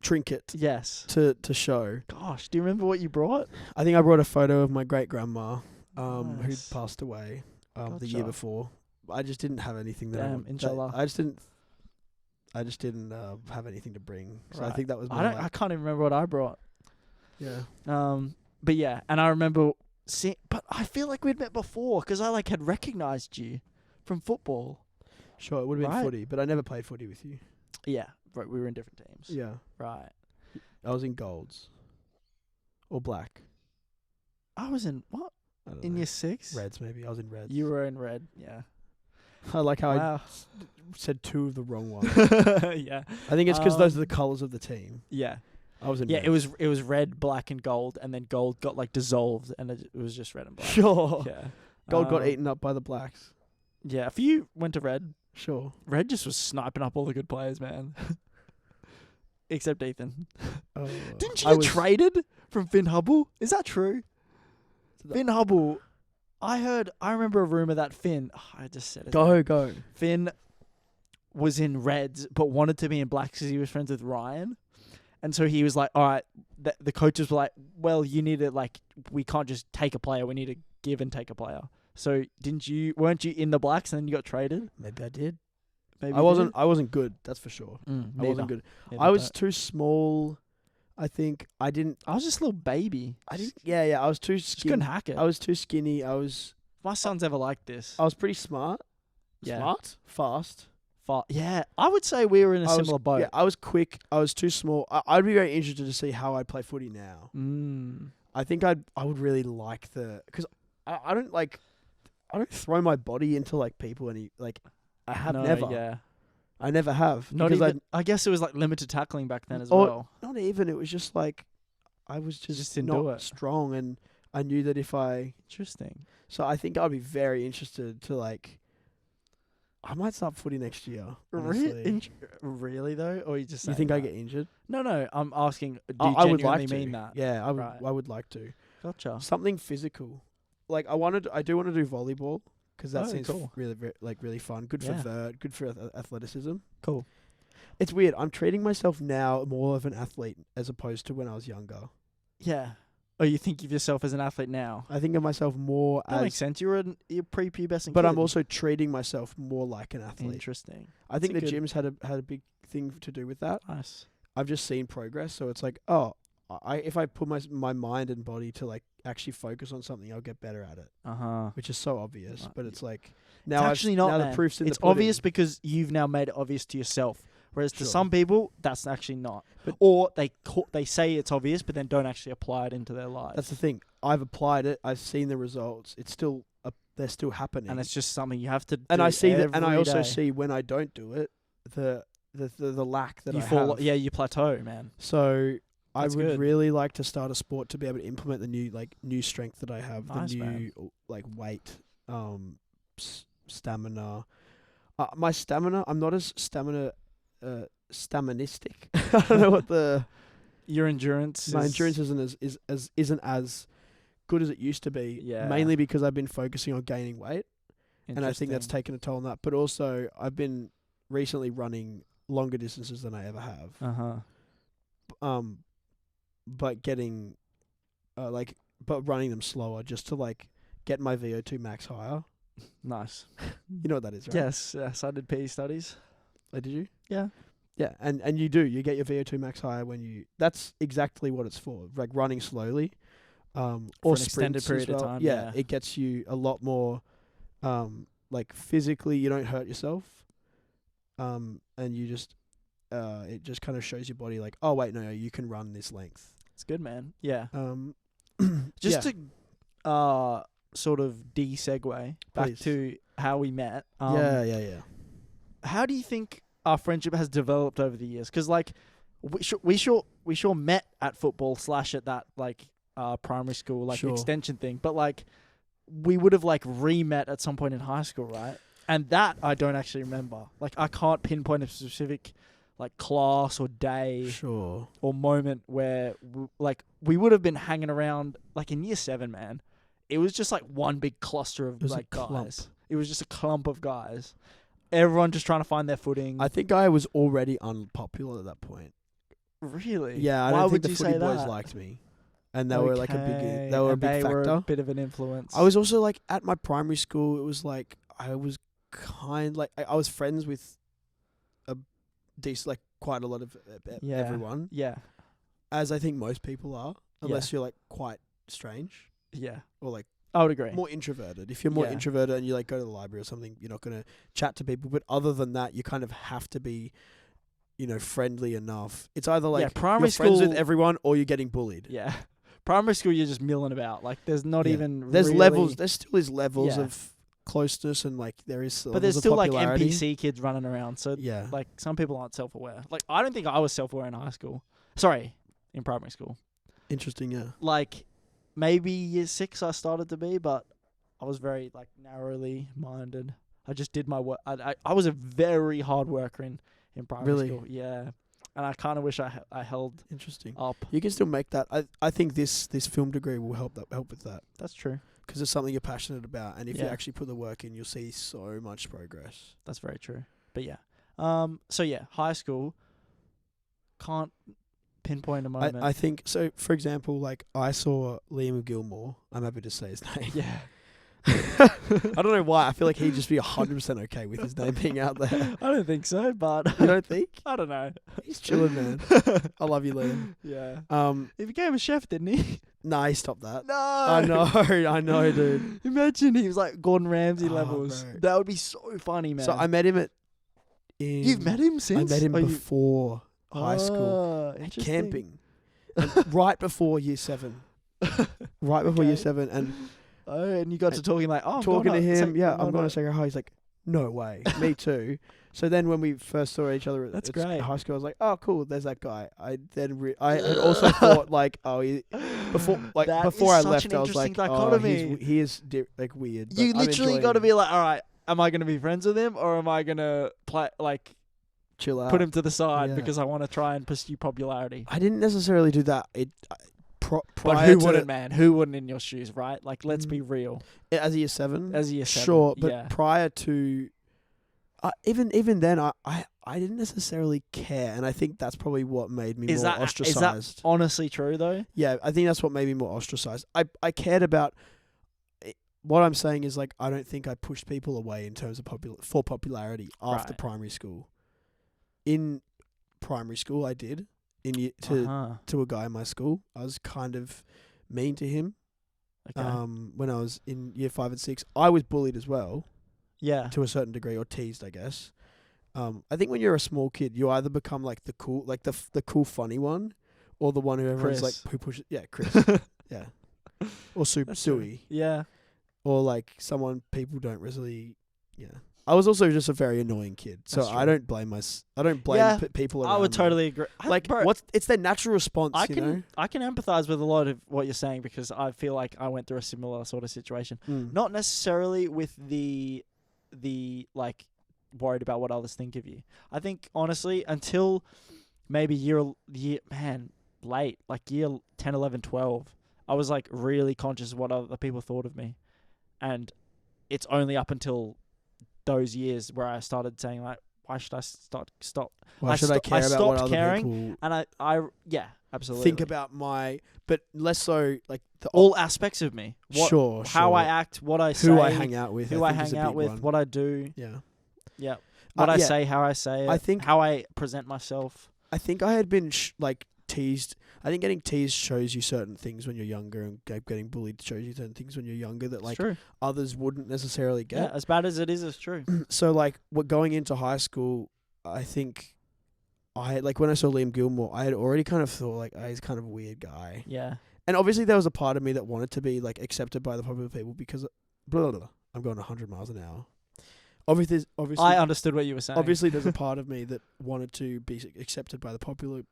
trinket Yes. to show. Gosh, do you remember what you brought? I think I brought a photo of my great grandma who'd Nice. passed away the year Gotcha. before. I just didn't have anything that Damn, inshallah. I just didn't have anything to bring. So I Right. think that was I my can't even remember what I brought. yeah. But yeah, and I remember but I feel like we'd met before because I like had recognized you from football. Sure, it would have been Right. footy, but I never played footy with you. Yeah, right. We were in different teams. Yeah. Right. I was in golds. Or black. I was in what? I don't In know. year 6? Reds maybe. I was in reds. You were in red. Yeah. I like how Wow. I said 2 of the wrong ones. Yeah. I think it's because those are the colours of the team. Yeah. I was in Yeah. reds. It was red, black, and gold, and then gold got like dissolved, and it was just red and black. Sure. Yeah. Gold got Um, eaten up by the blacks. Yeah. If you went to red, Sure. red just was sniping up all the good players, man. Except Ethan. Didn't you I get was- traded from Finn Hubble? Is that true? The- Finn Hubble I remember a rumor that Finn. I just said it. Go. Finn was in Reds, but wanted to be in Blacks because he was friends with Ryan. And so he was like, all right, the coaches were like, well, you need to, like, we can't just take a player. We need to give and take a player. So weren't you in the Blacks and then you got traded? Maybe I did. Maybe I wasn't good, that's for sure. I wasn't Neither. good. Neither, I was but too small. I think I didn't. I was just a little baby. Yeah. I was too Just couldn't skinny. hack it. I was too skinny. My son's ever like this. I was pretty smart. Yeah. Smart, fast. Yeah, I would say we were in a similar boat. Yeah, I was quick. I was too small. I'd be very interested to see how I'd play footy now. I think I would really like because I don't throw my body into like people I have never. Yeah. I never have. Not because even. I guess it was like limited tackling back then as well. Not even. It was just like I was Just didn't not do it. strong, and I knew that if I. Interesting. So I think I'd be very interested to like. I might start footy next year. Really though, or you just? You think I get injured? No. I'm asking. Do you I genuinely would like to. mean that? Yeah, I would. Right. I would like to. Gotcha. Something physical. Like I do want to do volleyball because that seems cool. really fun. Good for Yeah. vert. Good for athleticism. Cool. It's weird. I'm treating myself now more of an athlete as opposed to when I was younger. Yeah. Oh, you think of yourself as an athlete now? I think of myself more That makes as, sense. You're pre-pubescent but kid. I'm also treating myself more like an athlete. Interesting. I think the That's a gym's had a big thing to do with that. Nice. I've just seen progress, so it's like, if I put my mind and body to like actually focus on something, I'll get better at it. Which is so obvious, Right. but it's like It's now actually not. now Man. the proof's in It's the pudding. obvious because you've now made it obvious to yourself. Whereas to Sure. some people, that's actually not. Or they say it's obvious, but then don't actually apply it into their lives. That's the thing. I've applied it. I've seen the results. It's still they're still happening. and it's just something you have to. And do I see that, and I every also day. see when I don't do it, the lack that you I fall. have. Yeah, you plateau, man. So I That's would good. really like to start a sport to be able to implement the new strength that I have, Nice, the man. new like weight, stamina. My stamina. I'm not as staministic. I don't know what Your endurance. my endurance isn't as good as it used to be. Yeah. Mainly because I've been focusing on gaining weight, and I think that's Interesting. taken a toll on that. But also, I've been recently running longer distances than I ever have. But getting, but running them slower just to like get my VO2 max higher. Nice. You know what that is, right? Yes, I did PE studies. Oh, did you? Yeah. Yeah, and you do. You get your VO2 max higher when you. That's exactly what it's for. Like running slowly, or For an extended sprints as period of well. time, Yeah, yeah. it gets you a lot more, like physically. You don't hurt yourself, and you just, it just kind of shows your body like, oh wait, no, you can run this length. It's good, man. Yeah. Just Just to sort of de-segue back Please. to how we met. yeah. How do you think our friendship has developed over the years? Because like we sure met at football / at that like primary school like Sure. extension thing, but like we would have like re-met at some point in high school, right? And that I don't actually remember. Like I can't pinpoint a specific like class or day Sure. or moment where we would have been hanging around like in year 7, man. It was just like one big cluster of It was a like clump. guys. It was just a clump of guys. Everyone just trying to find their footing. I think I was already unpopular at that point. Really? Yeah, I Why don't would think the you footy say boys that? liked me, and they were like a big. They were a and big they factor. were a bit of an influence. I was also like at my primary school. It was like I was I was friends with a decent, like quite a lot of Yeah. everyone, Yeah. as I think most people are, unless you're like quite strange Yeah. or like I would agree. more introverted. If you're more Yeah. introverted and you like go to the library or something, you're not going to chat to people. But other than that, you kind of have to be, friendly enough. It's either like primary you're friends with school- everyone or you're getting bullied. Yeah. Primary school, you're just milling about. Like, there's not Yeah. even There's really, levels. There still is levels Yeah. of closeness and like there is. But there's levels of still like popularity. NPC kids running around. So Yeah. like some people aren't self-aware. Like I don't think I was self-aware in high school. Sorry, in primary school. Interesting. Yeah. Like maybe year 6 I started to be, but I was very like narrowly minded. I just did my work. I was a very hard worker in primary Really? school. Yeah. And I kind of wish I held Interesting. up. You can still make that. I think this film degree will help with that. That's true. because it's something you're passionate about, and if you Yeah. actually put the work in, you'll see so much progress. That's very true. But yeah. So yeah, high school. Can't pinpoint a moment. I think so. For example, like I saw Liam Gilmore. I'm happy to say his name. yeah. I don't know why. I feel like he'd just be 100% okay with his name being out there. I don't think so, but You don't think? I don't know. He's chilling, man. I love you, Liam. Yeah. He became a chef, didn't he? Nah, he stopped that. No. I know, dude. Imagine he was like Gordon Ramsay Oh, levels. bro. That would be so funny, man. So I met him You've met him since? I met him Oh, before high school. Ah, At interesting. camping. And right before year 7. Right before year Okay. 7. And Oh, and you got to talking like, oh, I'm talking to going him, to I'm going to say hi. He's like, no way. Me too. So then when we first saw each other That's at great. high school, I was like, oh, cool, there's that guy. I had also thought like, before That is I such left, an I was interesting like, dichotomy. he is like weird. but You I'm literally enjoying got to him. be like, all right, am I going to be friends with him or am I going to chill out. put him to the side Yeah. because I want to try and pursue popularity? I didn't necessarily do that. But Prior who to- wouldn't, man? Who wouldn't in your shoes, right? Like, let's be real. as a year 7? As a year 7, Sure, but yeah. prior to even then, I didn't necessarily care, and I think that's probably what made me Is more that ostracized. honestly true, though? Yeah, I think that's what made me more ostracized. I cared about what I'm saying is like I don't think I pushed people away in terms of popularity after Right. primary school. In primary school, I did to a guy in my school. I was kind of mean to him. Okay. When I was in year 5 and 6, I was bullied as well yeah. to a certain degree, or teased, I guess. I think when you're a small kid, you either become like the cool, like the cool funny one, or the one who everyone's Chris. like who pushes. Yeah, Chris. Yeah, or That's true. Suey, Yeah. or like someone people don't really. Yeah, I was also just a very annoying kid, so That's I true. don't blame I don't blame Yeah, people around I would me. totally agree. Like, Bro, it's their natural response, I you know? can empathize with a lot of what you're saying because I feel like I went through a similar sort of situation. Mm. Not necessarily with the like worried about what others think of you. I think honestly until maybe year late, like year 10, 11, 12, I was like really conscious of what other people thought of me. And it's only up until those years where I started saying like, why should I stop? Why I should I sto- I care about what stopped other caring, people And I yeah, absolutely. think about but less so like all aspects of me. sure, How I sure. act, what I say, who I hang out with, who I think is hang a out big with, one. what I do. Yeah. Yeah. What I yeah. say, how I say it. I think- how I present myself. I think I had been teased. I think getting teased shows you certain things when you're younger, and getting bullied shows you certain things when you're younger that It's like true. others wouldn't necessarily Yeah, get. as bad as it is, it's true. So like going into high school, I think when I saw Liam Gilmore, I had already kind of thought like, oh, he's kind of a weird guy. Yeah. And obviously there was a part of me that wanted to be like accepted by the popular people because blah, blah, blah, I'm going 100 miles an hour. Obviously I understood what you were saying. obviously there's a part of me that wanted to be accepted by the popular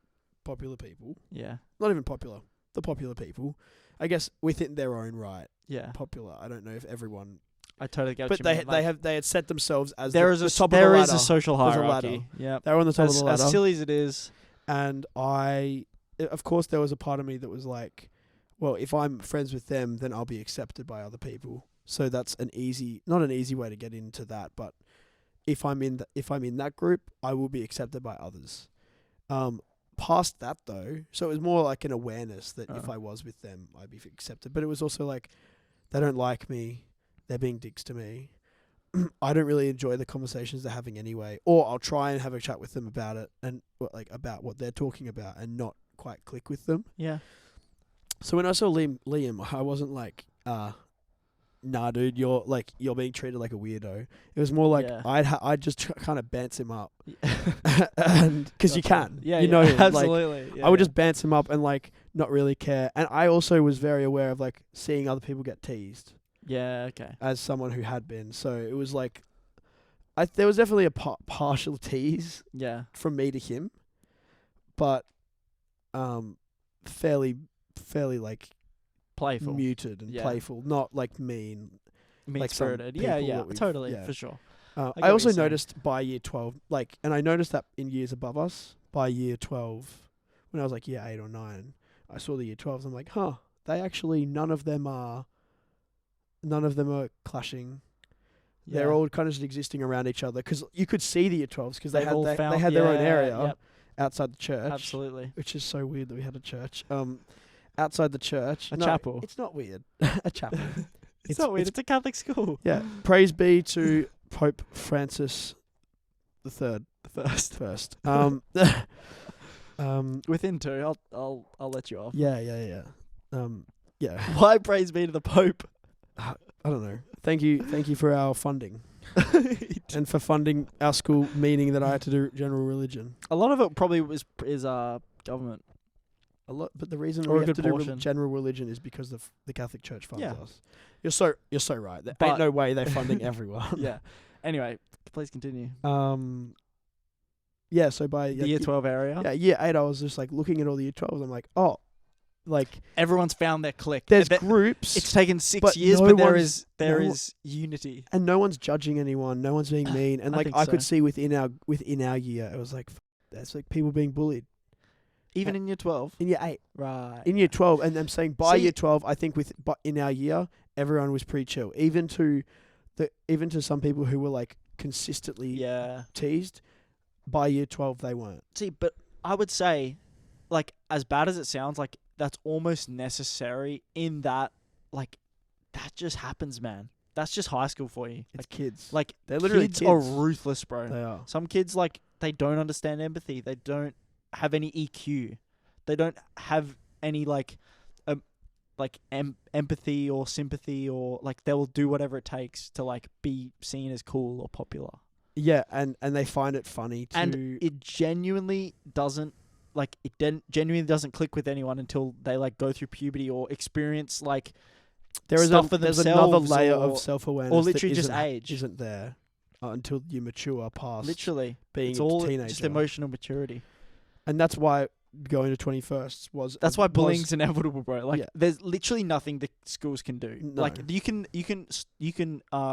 people. Yeah. Not even popular. The popular people. I guess within their own right. Yeah. Popular. I don't know if everyone, I totally get what but you they mean. Like, they had set themselves as there the, is the a top of the there ladder. is a social There's a hierarchy. ladder. Yeah. They were on the top of the ladder. As silly as it is. And of course there was a part of me that was like, well, if I'm friends with them, then I'll be accepted by other people. So that's not an easy way to get into that, but if I'm in that group, I will be accepted by others. Past that though, so it was more like an awareness that if I was with them, I'd be accepted. But it was also like, they don't like me, they're being dicks to me. I don't really enjoy the conversations they're having anyway, or I'll try and have a chat with them about it and about what they're talking about and not quite click with them. Yeah. So when I saw Liam, I wasn't like, nah, dude, you're being treated like a weirdo. It was more like Yeah. I'd just kind of bounce him up, and because you can, Yeah. you know, him. Like, Absolutely. I would just bounce him up and like not really care. And I also was very aware of like seeing other people get teased Yeah. Okay. as someone who had been. So it was like, there was definitely a partial tease Yeah. from me to him, but fairly like Playful. muted and Yeah. playful, not like mean. like some Mean-spirited. Yeah. people Yeah. that we've- Totally. yeah. For sure. I get what also you're saying. noticed by year 12, and I noticed that in years above us, by year 12, when I was like year 8 or 9, I saw the year 12s. I'm like, they actually, none of them are none of them are clashing. Yeah. They're all kind of just existing around each other because you could see the year 12s because they They've all had found- they had their own yeah, area yep. outside the church. Absolutely. Which is so weird that we had a church. Outside the church. A No, chapel. It's not weird. A chapel. It's not weird. It's a Catholic school. Yeah. Praise be to Pope Francis the Third. The first. First. Within two, I'll let you off. Yeah. Yeah. Why praise be to the Pope? I don't know. Thank you for our funding and for funding our school, meaning that I had to do general religion. A lot of it probably is government. A lot, but the reason Or we a have good to do portion. general religion is because the Catholic Church funds Yeah. us. You're so right. There But- ain't no way they're funding everyone. Yeah. Anyway, please continue. Yeah. So by The year 12 area. yeah, year 8, I was just like looking at all the year 12s. I'm like, oh, like Everyone's found their clique. there's There- groups. It's taken 6 but years, no but there one's- is unity. And no one's judging anyone. No one's being mean. And I like think I could so. see within our year, it was like that's like people being bullied Even in year 12. in year 8, Right. in year 12, and I'm saying by See- year 12, I think but in our year, everyone was pretty chill. Even to some people who were like consistently Yeah. teased. By year 12, they weren't. See, but I would say, like, as bad as it sounds, like, that's almost necessary in that, like, that just happens, man. That's just high school for you. It's kids. Like, They're literally kids are kids. ruthless, bro. They are. Some kids, like, they don't understand empathy. They don't have any EQ. They don't have any, like empathy or sympathy, or, like, they will do whatever it takes to, like, be seen as cool or popular. Yeah, and they find it funny to. And it genuinely doesn't, like, genuinely doesn't click with anyone until they, like, go through puberty or experience, like, there's stuff for there's another themselves layer or- of self-awareness, or that literally just isn't- age. isn't there until you mature past literally, being it's a all teenager. just emotional maturity. And that's why going to 21st was. That's why was- bullying's inevitable, bro. Like, Yeah. there's literally nothing the schools can do. No. Like, you can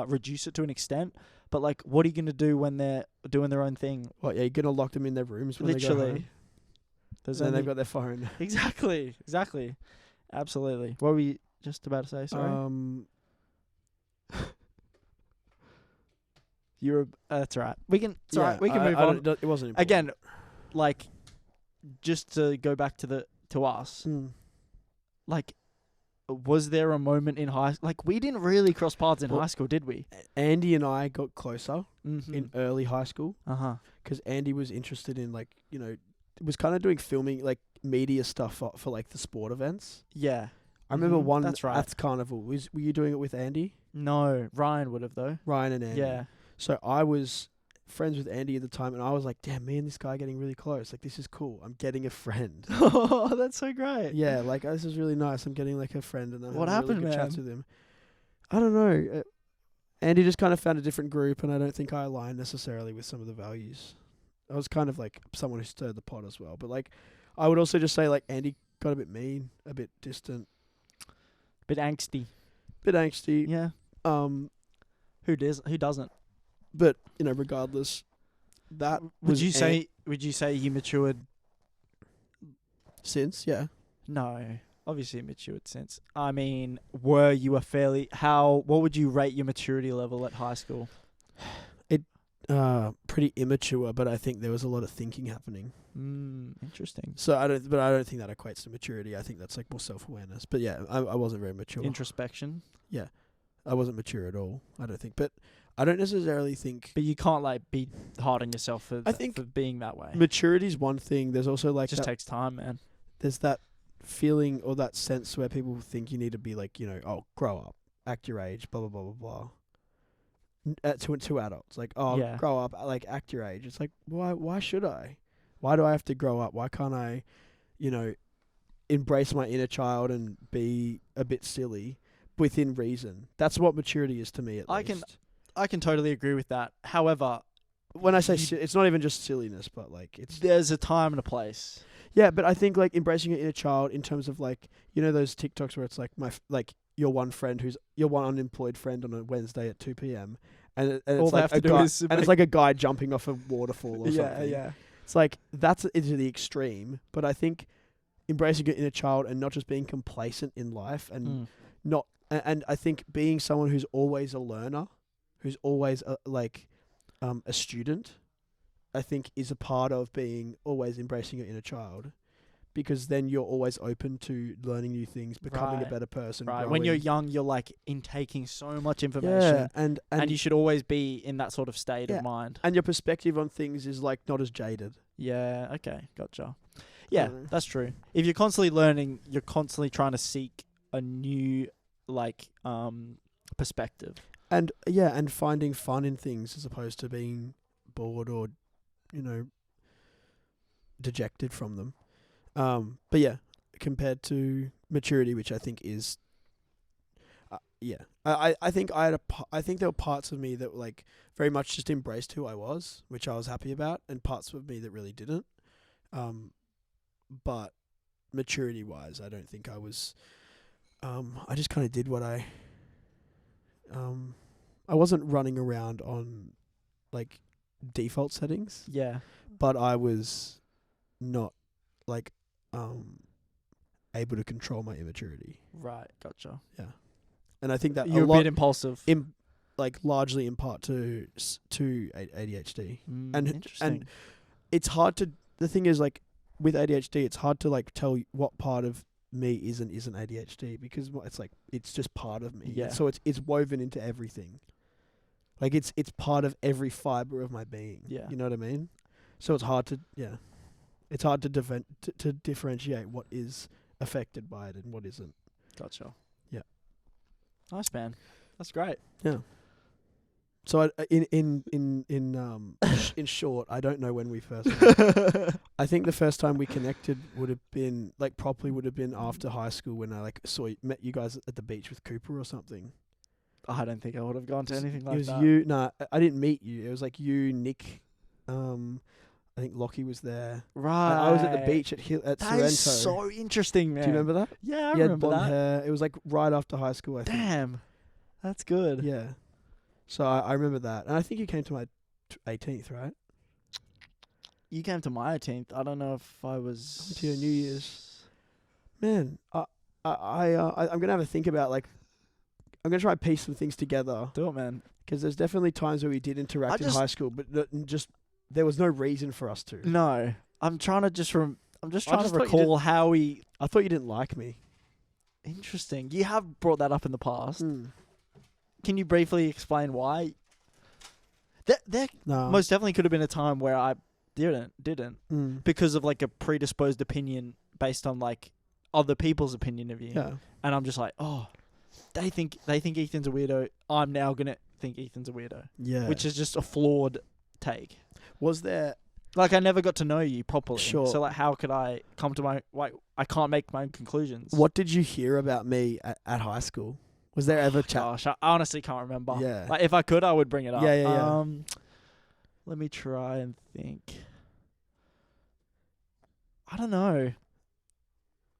reduce it to an extent, but, like, what are you gonna do when they're doing their own thing? What? Yeah, you're gonna lock them in their rooms when they go Literally, home. there's And then only they've got their phone. exactly, absolutely. What were we just about to say? Sorry, that's right. We can. It's all right. We can move on. It wasn't important. Again, like, just to go back to us, like, was there a moment in like, we didn't really cross paths in Well, high school, did we? Andy and I got closer Mm-hmm. in early high school because Andy was interested in was kind of doing filming, like media stuff for like the sport events. Yeah. I remember Mhm, one that's right. at Carnival. Were you doing it with Andy? No, Ryan would have though. Ryan and Andy. Yeah. So I was friends with Andy at the time, and I was like, damn, me and this guy are getting really close. Like, this is cool. I'm getting a friend. Oh, that's so great. Yeah, like, this is really nice. I'm getting, like, a friend, and I'm What having happened, really good chats man? with him. I don't know. Andy just kind of found a different group, and I don't think I aligned necessarily with some of the values. I was kind of, like, someone who stirred the pot as well. But, like, I would also just say, like, Andy got a bit mean, a bit distant, Bit angsty. bit angsty. Yeah. Who doesn't? But, regardless, that Would was you say you matured? since, yeah. No, obviously matured since. I mean, were you what would you rate your maturity level at high school? Pretty immature, but I think there was a lot of thinking happening. Interesting. So I don't think that equates to maturity. I think that's like more self-awareness. But yeah, I wasn't very mature. Introspection. Yeah, I wasn't mature at all. I don't think. But I don't necessarily think But you can't, like, be hard on yourself for I think for being that way. maturity is one thing. There's also It like just that, takes time, man. there's that feeling or that sense where people think you need to be like, grow up, act your age, blah blah blah blah blah. To adults, like, Yeah. grow up, like, act your age. It's like, why should I? Why do I have to grow up? Why can't I, embrace my inner child and be a bit silly within reason? That's what maturity is to me, at least. I can totally agree with that. However, When I say it's not even just silliness, but like it's there's a time and a place. yeah. But I think like embracing your inner child in terms of like those TikToks where it's like your one unemployed friend on a Wednesday at 2 p.m. and All it's they like have a to do guy, is and it's like a guy jumping off a waterfall or Yeah, something. yeah. It's like that's into the extreme. But I think embracing your inner child and not just being complacent in life and not and I think being someone who's always a learner, who's always a student, I think is a part of being always embracing your inner child, because then you're always open to learning new things, becoming a Right. better person. Right. Growing. When you're young, you're like intaking so much information. yeah, and you should always be in that sort of state Yeah. of mind. and your perspective on things is like not as jaded. Yeah, okay, gotcha. Yeah, know. that's true. If you're constantly learning, you're constantly trying to seek a new perspective. And finding fun in things as opposed to being bored or, dejected from them. But yeah, compared to maturity, which I think is, I think I think there were parts of me that like very much just embraced who I was, which I was happy about, and parts of me that really didn't. But maturity wise, I don't think I was. I just kind of did what I wasn't running around on like default settings, Yeah. but I was not like able to control my immaturity. Right, gotcha. And I think that You're a bit impulsive. Largely in part to ADHD. and Interesting. It's hard to, the thing is like with ADHD, it's hard to like tell what part of me isn't ADHD, because it's like it's just part of me. Yeah. So it's woven into everything. Like it's part of every fiber of my being. Yeah. You know what I mean? So it's hard to it's hard to differentiate what is affected by it and what isn't. Gotcha. Yeah. Nice, man. That's great. Yeah. So in short, I don't know when we first met. I think the first time we connected would have been like properly would have been after high school, when I like met you guys at the beach with Cooper or something. I don't think I would have gone to anything like It was that. you. No, I didn't meet you. It was like you, Nick. I think Lockie was there. Right. I was at the beach at That Sorrento. is so interesting, man. Do you remember that? Yeah, I You had remember blonde that. hair. It was like right after high school, I think. Damn. That's good. Yeah. So I remember that, and I think you came to my 18th, right? You came to my 18th. I don't know if I was... To your New Year's. Man, I'm gonna have a think about like, I'm gonna try and piece some things together, Do it, man. because there's definitely times where we did interact in just- high school, but just there was no reason for us to. No. I'm trying to just... I'm just trying just to thought you recall how we... I thought you didn't like me. Interesting. You have brought that up in the past. Mm. Can you briefly explain why? There No. most definitely could have been a time where I didn't. Mm. Because of like a predisposed opinion based on like other people's opinion of you. Yeah. And I'm just like, oh, they think Ethan's a weirdo. I'm now gonna think Ethan's a weirdo. Yeah. Which is just a flawed take. Was there? Like I never got to know you properly. Sure. So like how could I come to my I can't make my own conclusions. What did you hear about me at high school? Was there ever chat? Gosh, I honestly can't remember. Yeah. Like if I could I would bring it up. Yeah. Let me try and think. I don't know.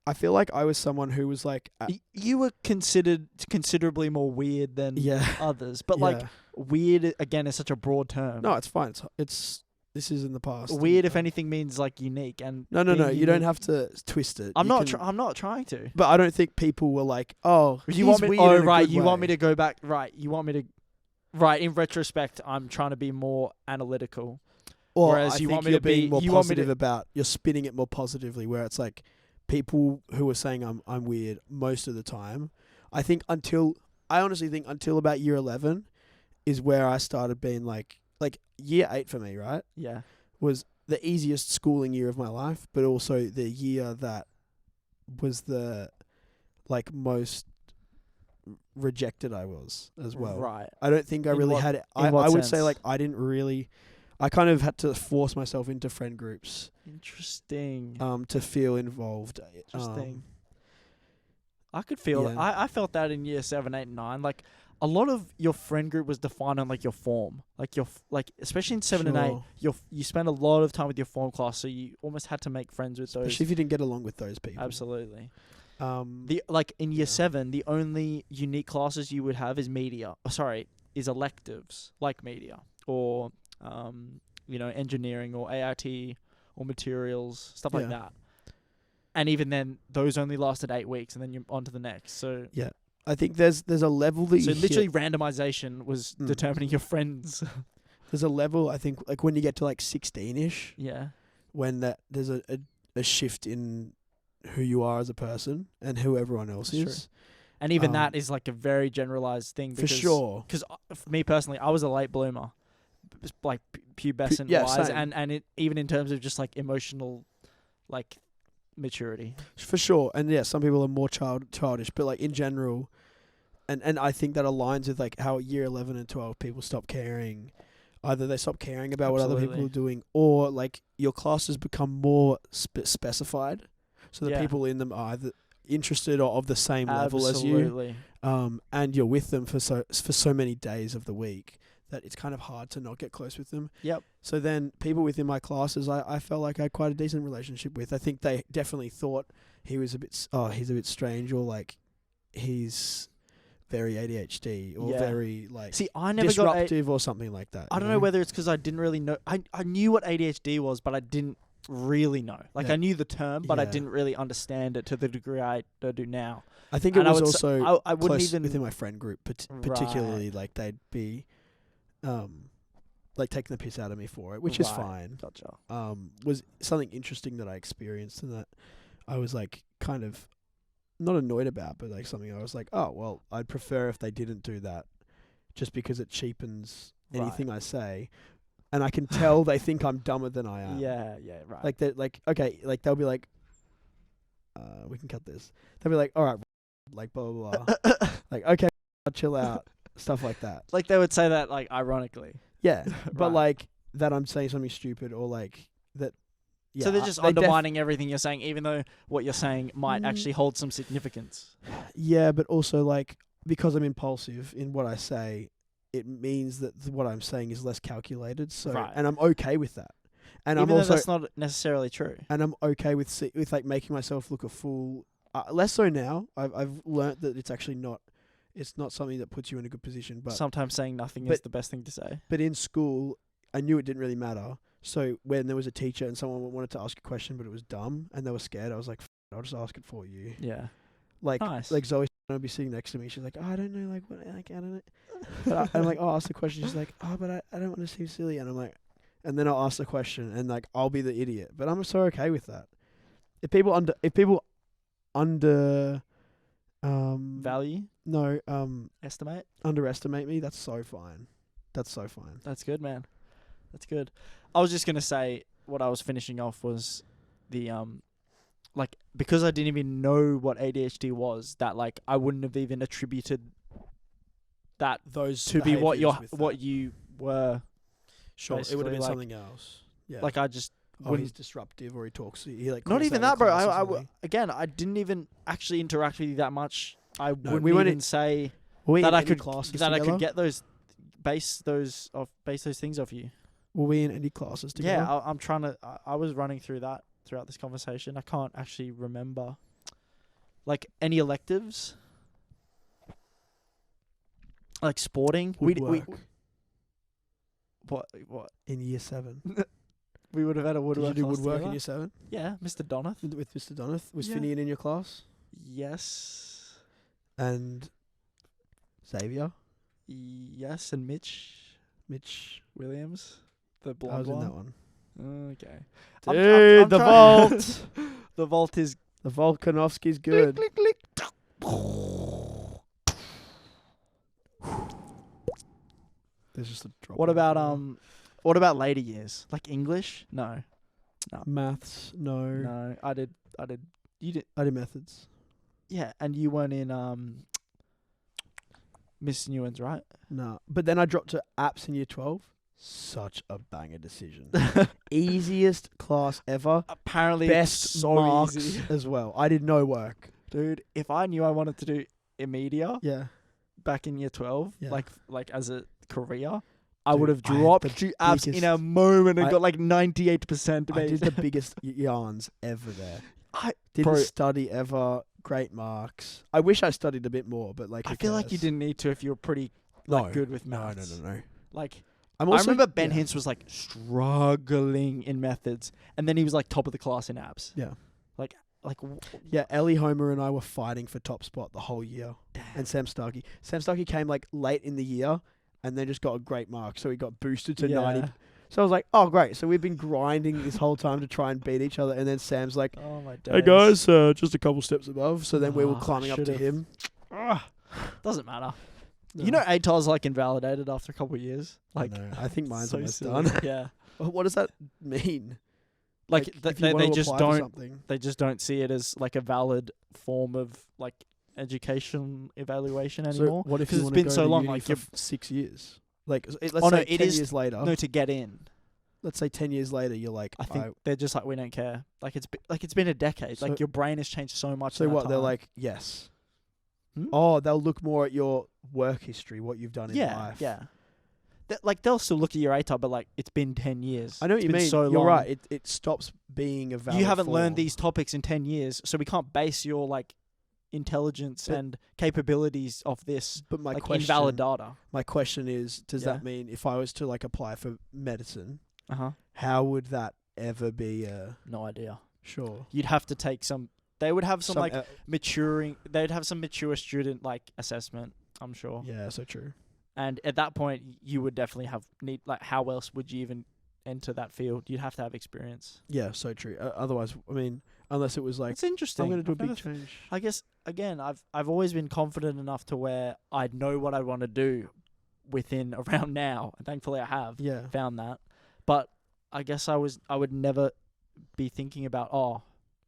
I feel like I was someone who was like, You were considered considerably more weird than yeah. others, but like Yeah. weird again is such a broad term. No, it's fine. This is in the past. Weird, if anything, means like unique and No. being You don't unique- have to twist it. I'm You not. can- I'm not trying to. But I don't think people were like, "Oh, You he's want me? weird Oh, in a right. good You want me way." to go back? Right. You want me to? Right. In retrospect, I'm trying to be more analytical. Or whereas I you think want me you're to be- being more you want me positive to- about. You're spinning it more positively, where it's like people who are saying I'm weird most of the time. I honestly think until about year 11 is where I started being like year 8 for me, right? Yeah. Was the easiest schooling year of my life, but also the year that was the like most rejected I was as well. Right. I don't think I In really what- had it. in what I would say sense? like I didn't really. I kind of had to force myself into friend groups Interesting. to feel involved. Interesting. I could feel it. yeah. I felt that in year 7, 8, and 9. Like a lot of your friend group was defined on like your form, like especially in 7 and 8. Sure. You spend a lot of time with your form class, so you almost had to make friends with those. Especially if you didn't get along with those people. Absolutely. The In year 7, the only unique classes you would have is is electives like media or engineering or AIT or materials, stuff like Yeah. that. And even then, those only lasted 8 weeks, and then you're on to the next. So Yeah. I think there's a level that So you literally hit. randomization was determining your friends. There's a level, I think, like when you get to like 16-ish, Yeah. when there's a shift in who you are as a person and who everyone else That's is. And even Um, that is like a very generalized thing. For Because, sure. Because for me personally, I was a late bloomer, like pubescent yeah, wise, same. and it even in terms of just like emotional, like maturity. For sure. And yeah, some people are more childish, but like in general, and I think that aligns with like how year 11 and 12 people stop caring. Either they stop caring about what other people Absolutely. are doing, or like your classes become more specified, so the Yeah. people in them are either interested or of the same level as you. Absolutely. And you're with them for so many days of the week that it's kind of hard to not get close with them. Yep. So then people within my classes, I felt like I had quite a decent relationship with. I think they definitely thought he's a bit strange, or like he's very ADHD or Yeah. very like See, I never got. disruptive or something like that. I don't know whether it's because I didn't really know. I knew what ADHD was, but I didn't really know. Like Yeah. I knew the term, but I Yeah. didn't really understand it to the degree I do now. I think it And I was would s- also I wouldn't close even. within my friend group, particularly like they'd be, like taking the piss out of me for it, which is Right. fine. Gotcha. Was something interesting that I experienced, and that I was like kind of not annoyed about, but like something I was like, oh well, I'd prefer if they didn't do that, just because it cheapens Right. anything I say, and I can tell they think I'm dumber than I am. Yeah. Right. Like they like okay, like they'll be like, we can cut this. They'll be like, all right, like blah blah blah, like okay, I'll chill out, stuff like that. Like they would say that like ironically. Yeah, but Right. like that I'm saying something stupid or like that. Yeah, So they're just they undermining everything you're saying, even though what you're saying might Mm. actually hold some significance. Yeah, but also like because I'm impulsive in what I say, it means that what I'm saying is less calculated. So, Right. and I'm okay with that. And Even I'm though also that's not necessarily true. and I'm okay with like making myself look a fool. Less so now. I've learnt that it's actually not. It's not something that puts you in a good position. But Sometimes saying nothing is but- the best thing to say. but in school, I knew it didn't really matter. So when there was a teacher and someone wanted to ask a question, but it was dumb and they were scared, I was like, I'll just ask it for you. Yeah. Like, Nice. like Zoe would be sitting next to me. She's like, oh, I don't know, like, what, like, I don't know. But I'm like, I'll ask the question. She's like, oh, but I don't want to seem silly. And I'm like, and then I'll ask the question and like, I'll be the idiot. But I'm so okay with that. If people Value? no, Estimate? underestimate me, that's so fine. That's so fine. That's good, man. That's good. I was just going to say what I was finishing off was the like because I didn't even know what ADHD was, that like I wouldn't have even attributed that Those to be what behaviours with what that. you were. Sure, it would have basically, been like- something else. Yeah. Like I just oh, he's wouldn't. disruptive, or he talks. He like Not calls even down that, the bro. class or I something. again, I didn't even actually interact with you that much. I wouldn't we weren't even in- say Were we that in I any could classes that I together? could get base those things off you. Were we in any classes together? Yeah, I'm trying to. I was running through that throughout this conversation. I can't actually remember, like any electives, like sporting. Woodwork What in year 7. we would have had a Did woodwork. you do class woodwork in together. year 7 Yeah, Mr. Donath. with Mr. Donath? Was Yeah. Finian in your class? Yes, And Xavier, yes, and Mitch Williams. the I blonde was in one. that one. Okay. Dude, the trying- vault. The vault is The Volkanovski's good. click, click, There's just a drop. What on the about floor. what about later years? Like English? No. Maths? No. No. I did you did I did methods. yeah, and you weren't in Miss Newens, right? No. But then I dropped to apps in year 12. Such a banger decision. Easiest class ever. Apparently Best it's so marks easy. as well. I did no work. Dude, if I knew I wanted to do media Yeah. back in year 12, Yeah. like as a career, I Dude, would have I had dropped the to apps in a biggest- moment and I- got like 98% I did base. the biggest yarns ever there. I Didn't Bro. study ever. Great marks. I wish I studied a bit more, but like I who feel like you cares? didn't need to if you were pretty No. good with No, maths. no. Like I'm I also, remember Ben yeah. Hintz was like struggling in methods, and then he was like top of the class in abs. Yeah. Yeah, Ellie, Homer, and I were fighting for top spot the whole year. Damn. And Sam Starkey. Sam Starkey came like late in the year and then just got a great mark. So he got boosted to 90. So I was like, oh, great. So we've been grinding this whole time to try and beat each other. And then Sam's like, Oh my days. hey guys, just a couple steps above. So then we were Oh, climbing up to should've. him. Doesn't matter. No. You know, ATAR's like invalidated after a couple of years. Like, I think mine's so almost silly. done. Yeah. What does that mean? Like, if you wanna they just apply for don't. something. They just don't see it as like a valid form of like education evaluation anymore. So what if 'Cause you it's want been to go so to long, uni like, for you're- 6 years? Like, let's Oh, no, say it 10 is- years later. No, to get in. Let's say 10 years later, you're like, I think they're just like, we don't care. Like it's been a decade. So- like your brain has changed so much. so in that what? They're time. like, yes. Hmm? Oh, they'll look more at your work history, what you've done in life. Yeah. Like they'll still look at your ATAR, but like it's been 10 years. I know what It's you been mean. So You're long. right. It stops being a valid You haven't learned form. these topics in 10 years, so we can't base your like intelligence But- and capabilities off this But my like question, invalid data. my question is, does Yeah. that mean if I was to like apply for medicine, Uh-huh. how would that ever be No idea. sure? You'd have to take some. They would have some like uh, maturing. They'd have some mature student like assessment. I'm sure. yeah, so true. And at that point, you would definitely need like how else would you even enter that field? You'd have to have experience. Yeah, so true. Otherwise, I mean, unless it was like, It's interesting. I'm going to do a I've big never- change. I guess again, I've always been confident enough to where I'd know what I want to do within around now, and thankfully I have Yeah. found that. But I guess I would never be thinking about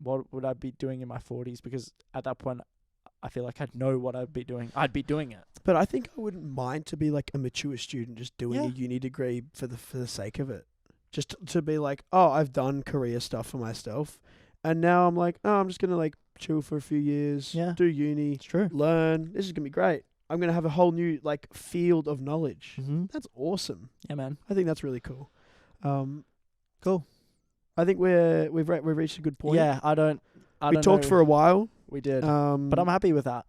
what would I be doing in my 40s, because at that point I feel like I'd know what I'd be doing. I'd be doing it. But I think I wouldn't mind to be like a mature student just doing a Yeah. uni degree for the sake of it. Just to be like, oh, I've done career stuff for myself. And now I'm like, oh, I'm just going to like chill for a few years, Yeah. do uni, It's true. learn. This is going to be great. I'm going to have a whole new like field of knowledge. Mm-hmm. That's awesome. Yeah, man. I think that's really cool. Cool. I think we've reached a good point. Yeah, I don't we talked know. for a while. We did. But But I'm happy with that.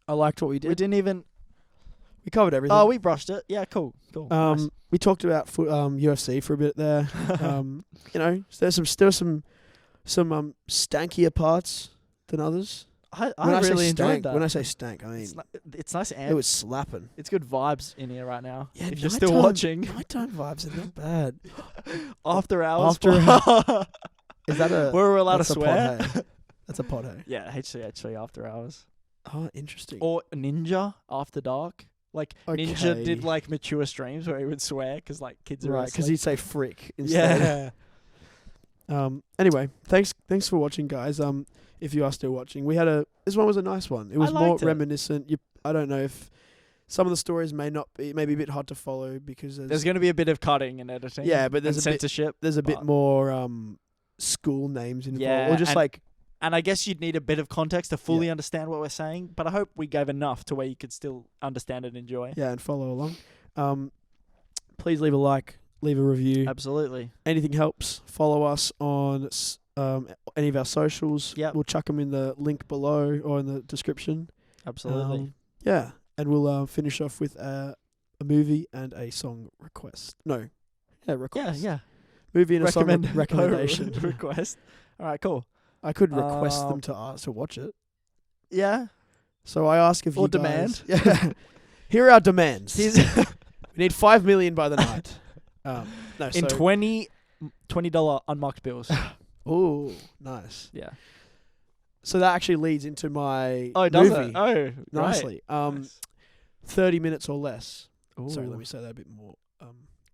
I liked what we We did. didn't even. We covered everything. Oh, we brushed it. Yeah, cool. Nice. We talked about UFC for a bit there. You know, there's some stankier parts than others. I say really enjoyed stank, that. when I say stank, I mean It's nice it and was slapping. it's good vibes in here right now. Yeah, if you're still nighttime- watching. Nighttime vibes are not bad. After hours. After Is that a? Were we allowed to that's a swear? pothead. That's a pothead. Yeah, HCHC after hours. Oh, interesting. Or Ninja after dark. Like Ninja Okay. did like mature streams where he would swear because like kids are Right, because asleep. he'd say frick instead. Yeah. Anyway, thanks for watching, guys. If you are still watching, this one was a nice one. It was more liked it. reminiscent. I don't know if some of the stories may be a bit hard to follow because There's going to be a bit of cutting and editing. Yeah, but and there's a bit censorship. bit but- more school names involved, Yeah, or just and- like And I guess you'd need a bit of context to fully understand what we're saying. But I hope we gave enough to where you could still understand and enjoy. and follow along. Please leave a like, leave a review. Absolutely. Anything helps. Follow us on any of our socials. Yep. We'll chuck them in the link below or in the description. Absolutely. Yeah, and we'll finish off with a movie and a song request. No, request. Yeah. Movie and a song Recommend recommendation. request. All right, cool. I could request them to watch it. Yeah. So I ask if Or you demand. guys, Yeah. Here are our demands. Here's We need 5 million by the night. No, in so, $20 unmarked bills. Ooh, nice. Yeah. So that actually leads into my Oh, does movie it? Oh, nicely. Nice. 30 minutes or less. Sorry, Ooh. let me say that a bit more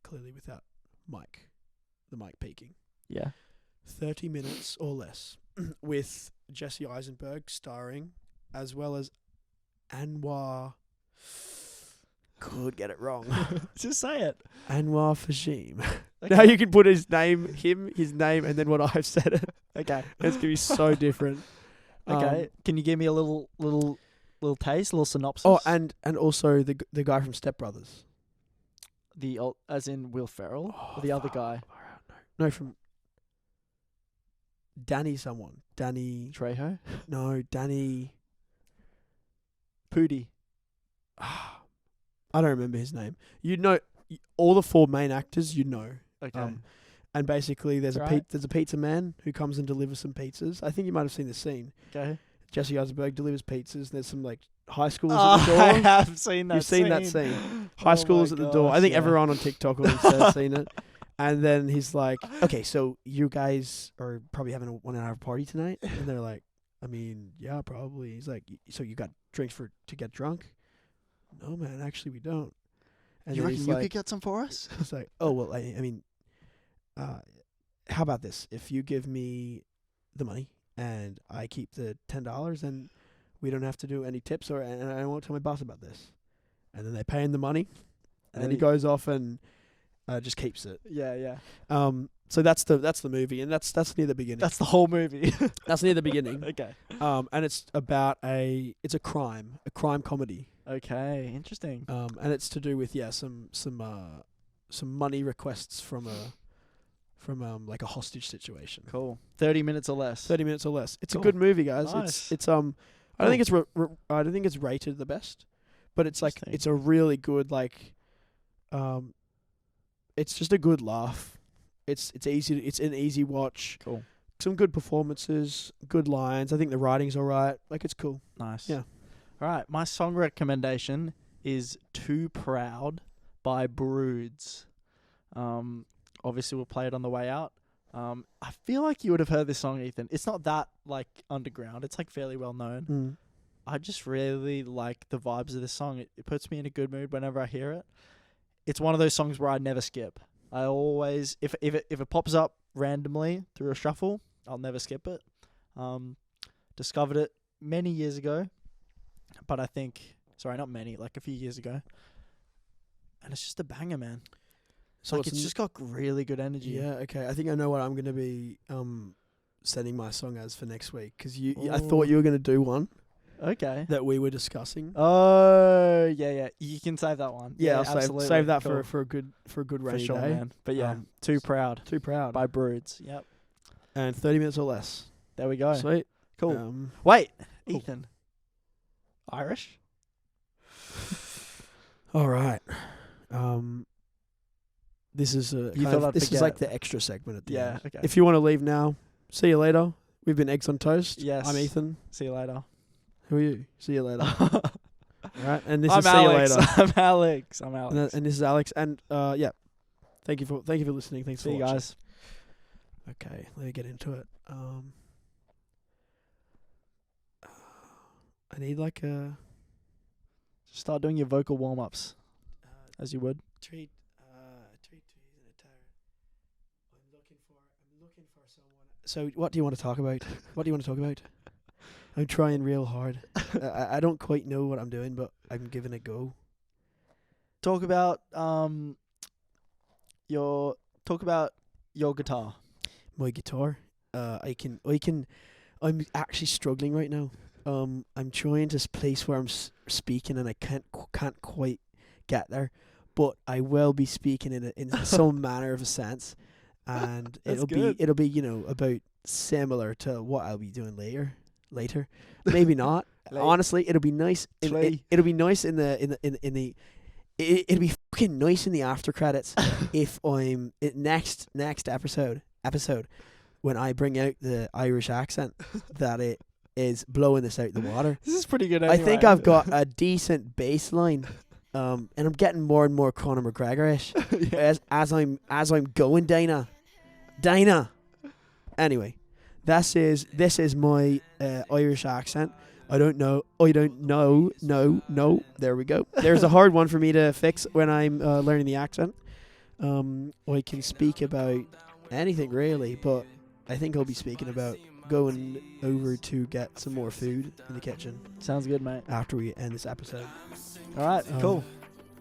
clearly without the mic peaking. Yeah. 30 minutes or less with Jesse Eisenberg starring, as well as Anwar. Could get it wrong. Just say it. Anwar Fajim. Okay. Now you can put his name, and then what I've said it. Okay. It's gonna be so different. Okay. Can you give me a little taste, a little synopsis? Oh, and also the guy from Step Brothers. As in Will Ferrell, Oh, or the other guy, No, from Danny someone. Danny. Trejo, No, Danny. Pootie. I don't remember his name. You know, all the 4 main actors, you know. Okay. And basically, there's Right. there's a pizza man who comes and delivers some pizzas. I think you might have seen this scene. Okay. Jesse Eisenberg delivers pizzas. And there's some like high schoolers Oh, at the door. I have seen that. You've seen that scene. High schoolers at the door. I think everyone on TikTok has seen it. And then he's like, "Okay, so you guys are probably having a 1 hour party tonight?" And they're like, "I mean, yeah, probably." He's like, "So you got drinks to get drunk?" "No, man, actually we don't." And You then reckon he's you like, could get some for us? it's like, "Oh well, I mean, how about this? If you give me the money and I keep the $10, then we don't have to do any tips, and I won't tell my boss about this." And then they pay him the money, and then he goes off and just keeps it. Yeah. So that's the movie, and that's near the beginning. That's the whole movie. That's near the beginning. Okay. And it's about it's a crime comedy. Okay. Interesting. And it's to do with some money requests from like a hostage situation. Cool. 30 minutes or less. 30 minutes or less. It's Cool. a good movie, guys. Nice. It's I don't think it's I don't think it's rated the best, but it's like Interesting. it's a really good like it's just a good laugh. It's easy. It's an easy watch. Cool. Some good performances, good lines. I think the writing's all right. Like it's cool. Nice. Yeah. All right. My song recommendation is "Too Proud" by Broods. Obviously we'll play it on the way out. I feel like you would have heard this song, Ethan. It's not that like underground. It's like fairly well known. Mm. I just really like the vibes of this song. It puts me in a good mood whenever I hear it. It's one of those songs where I never skip. I always, if it pops up randomly through a shuffle, I'll never skip it. Discovered it many years ago, but I think, sorry, not many, like a few years ago. And it's just a banger, man. So Like it's just got really good energy. Yeah. Okay. I think I know what I'm gonna be setting my song as for next week, because I thought you were gonna do one Okay. that we were discussing. Oh, yeah. You can save that one. Yeah, I'll absolutely. save that Cool. for a good For rainy sure, day. man. But yeah, Um, Too Proud Too proud. by Broods. Yep. And 30 minutes or less. There we go. Sweet. Cool. Wait, cool. Ethan. Irish? All right. This is this is like the extra segment at the end. Okay. If you want to leave now, see you later. We've been Eggs on Toast. Yes. I'm Ethan. See you later. Who are you? See you later. All right. And this I'm is Alex. See you later. I'm Alex. I'm Alex. And this is Alex. And yeah. Thank you for listening. Thanks See for you watching. guys. Okay, let me get into it. I need like a Start doing your vocal warm-ups as you would. treat to use an attire. I'm looking for someone. So what do you want to talk about? What do you want to talk about? I'm trying real hard. I don't quite know what I'm doing, but I'm giving it a go. Talk about your guitar. My guitar. I'm actually struggling right now. I'm trying to place where I'm speaking, and I can't quite get there, but I will be speaking in some manner of a sense, and it'll be about similar to what I'll be doing later. Maybe not. Honestly, it'll be nice. It'll be nice in the. It'll be fucking nice in the after credits if I'm next episode when I bring out the Irish accent that it is blowing this out the water. This is pretty good anyway. I think I've got a decent baseline, and I'm getting more and more Conor McGregor-ish as I'm going. Dana. Anyway, this is my Irish accent. I don't know. No. There we go. There's a hard one for me to fix when I'm learning the accent. I can speak about anything really, but I think I'll be speaking about going over to get some more food in the kitchen Sounds good, mate. after we end this episode. All right, cool.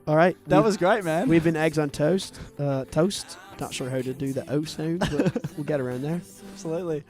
All right. That was great, man. We've been Eggs on Toast. Toast. Not sure how to do the O sound, but we'll get around there. Absolutely.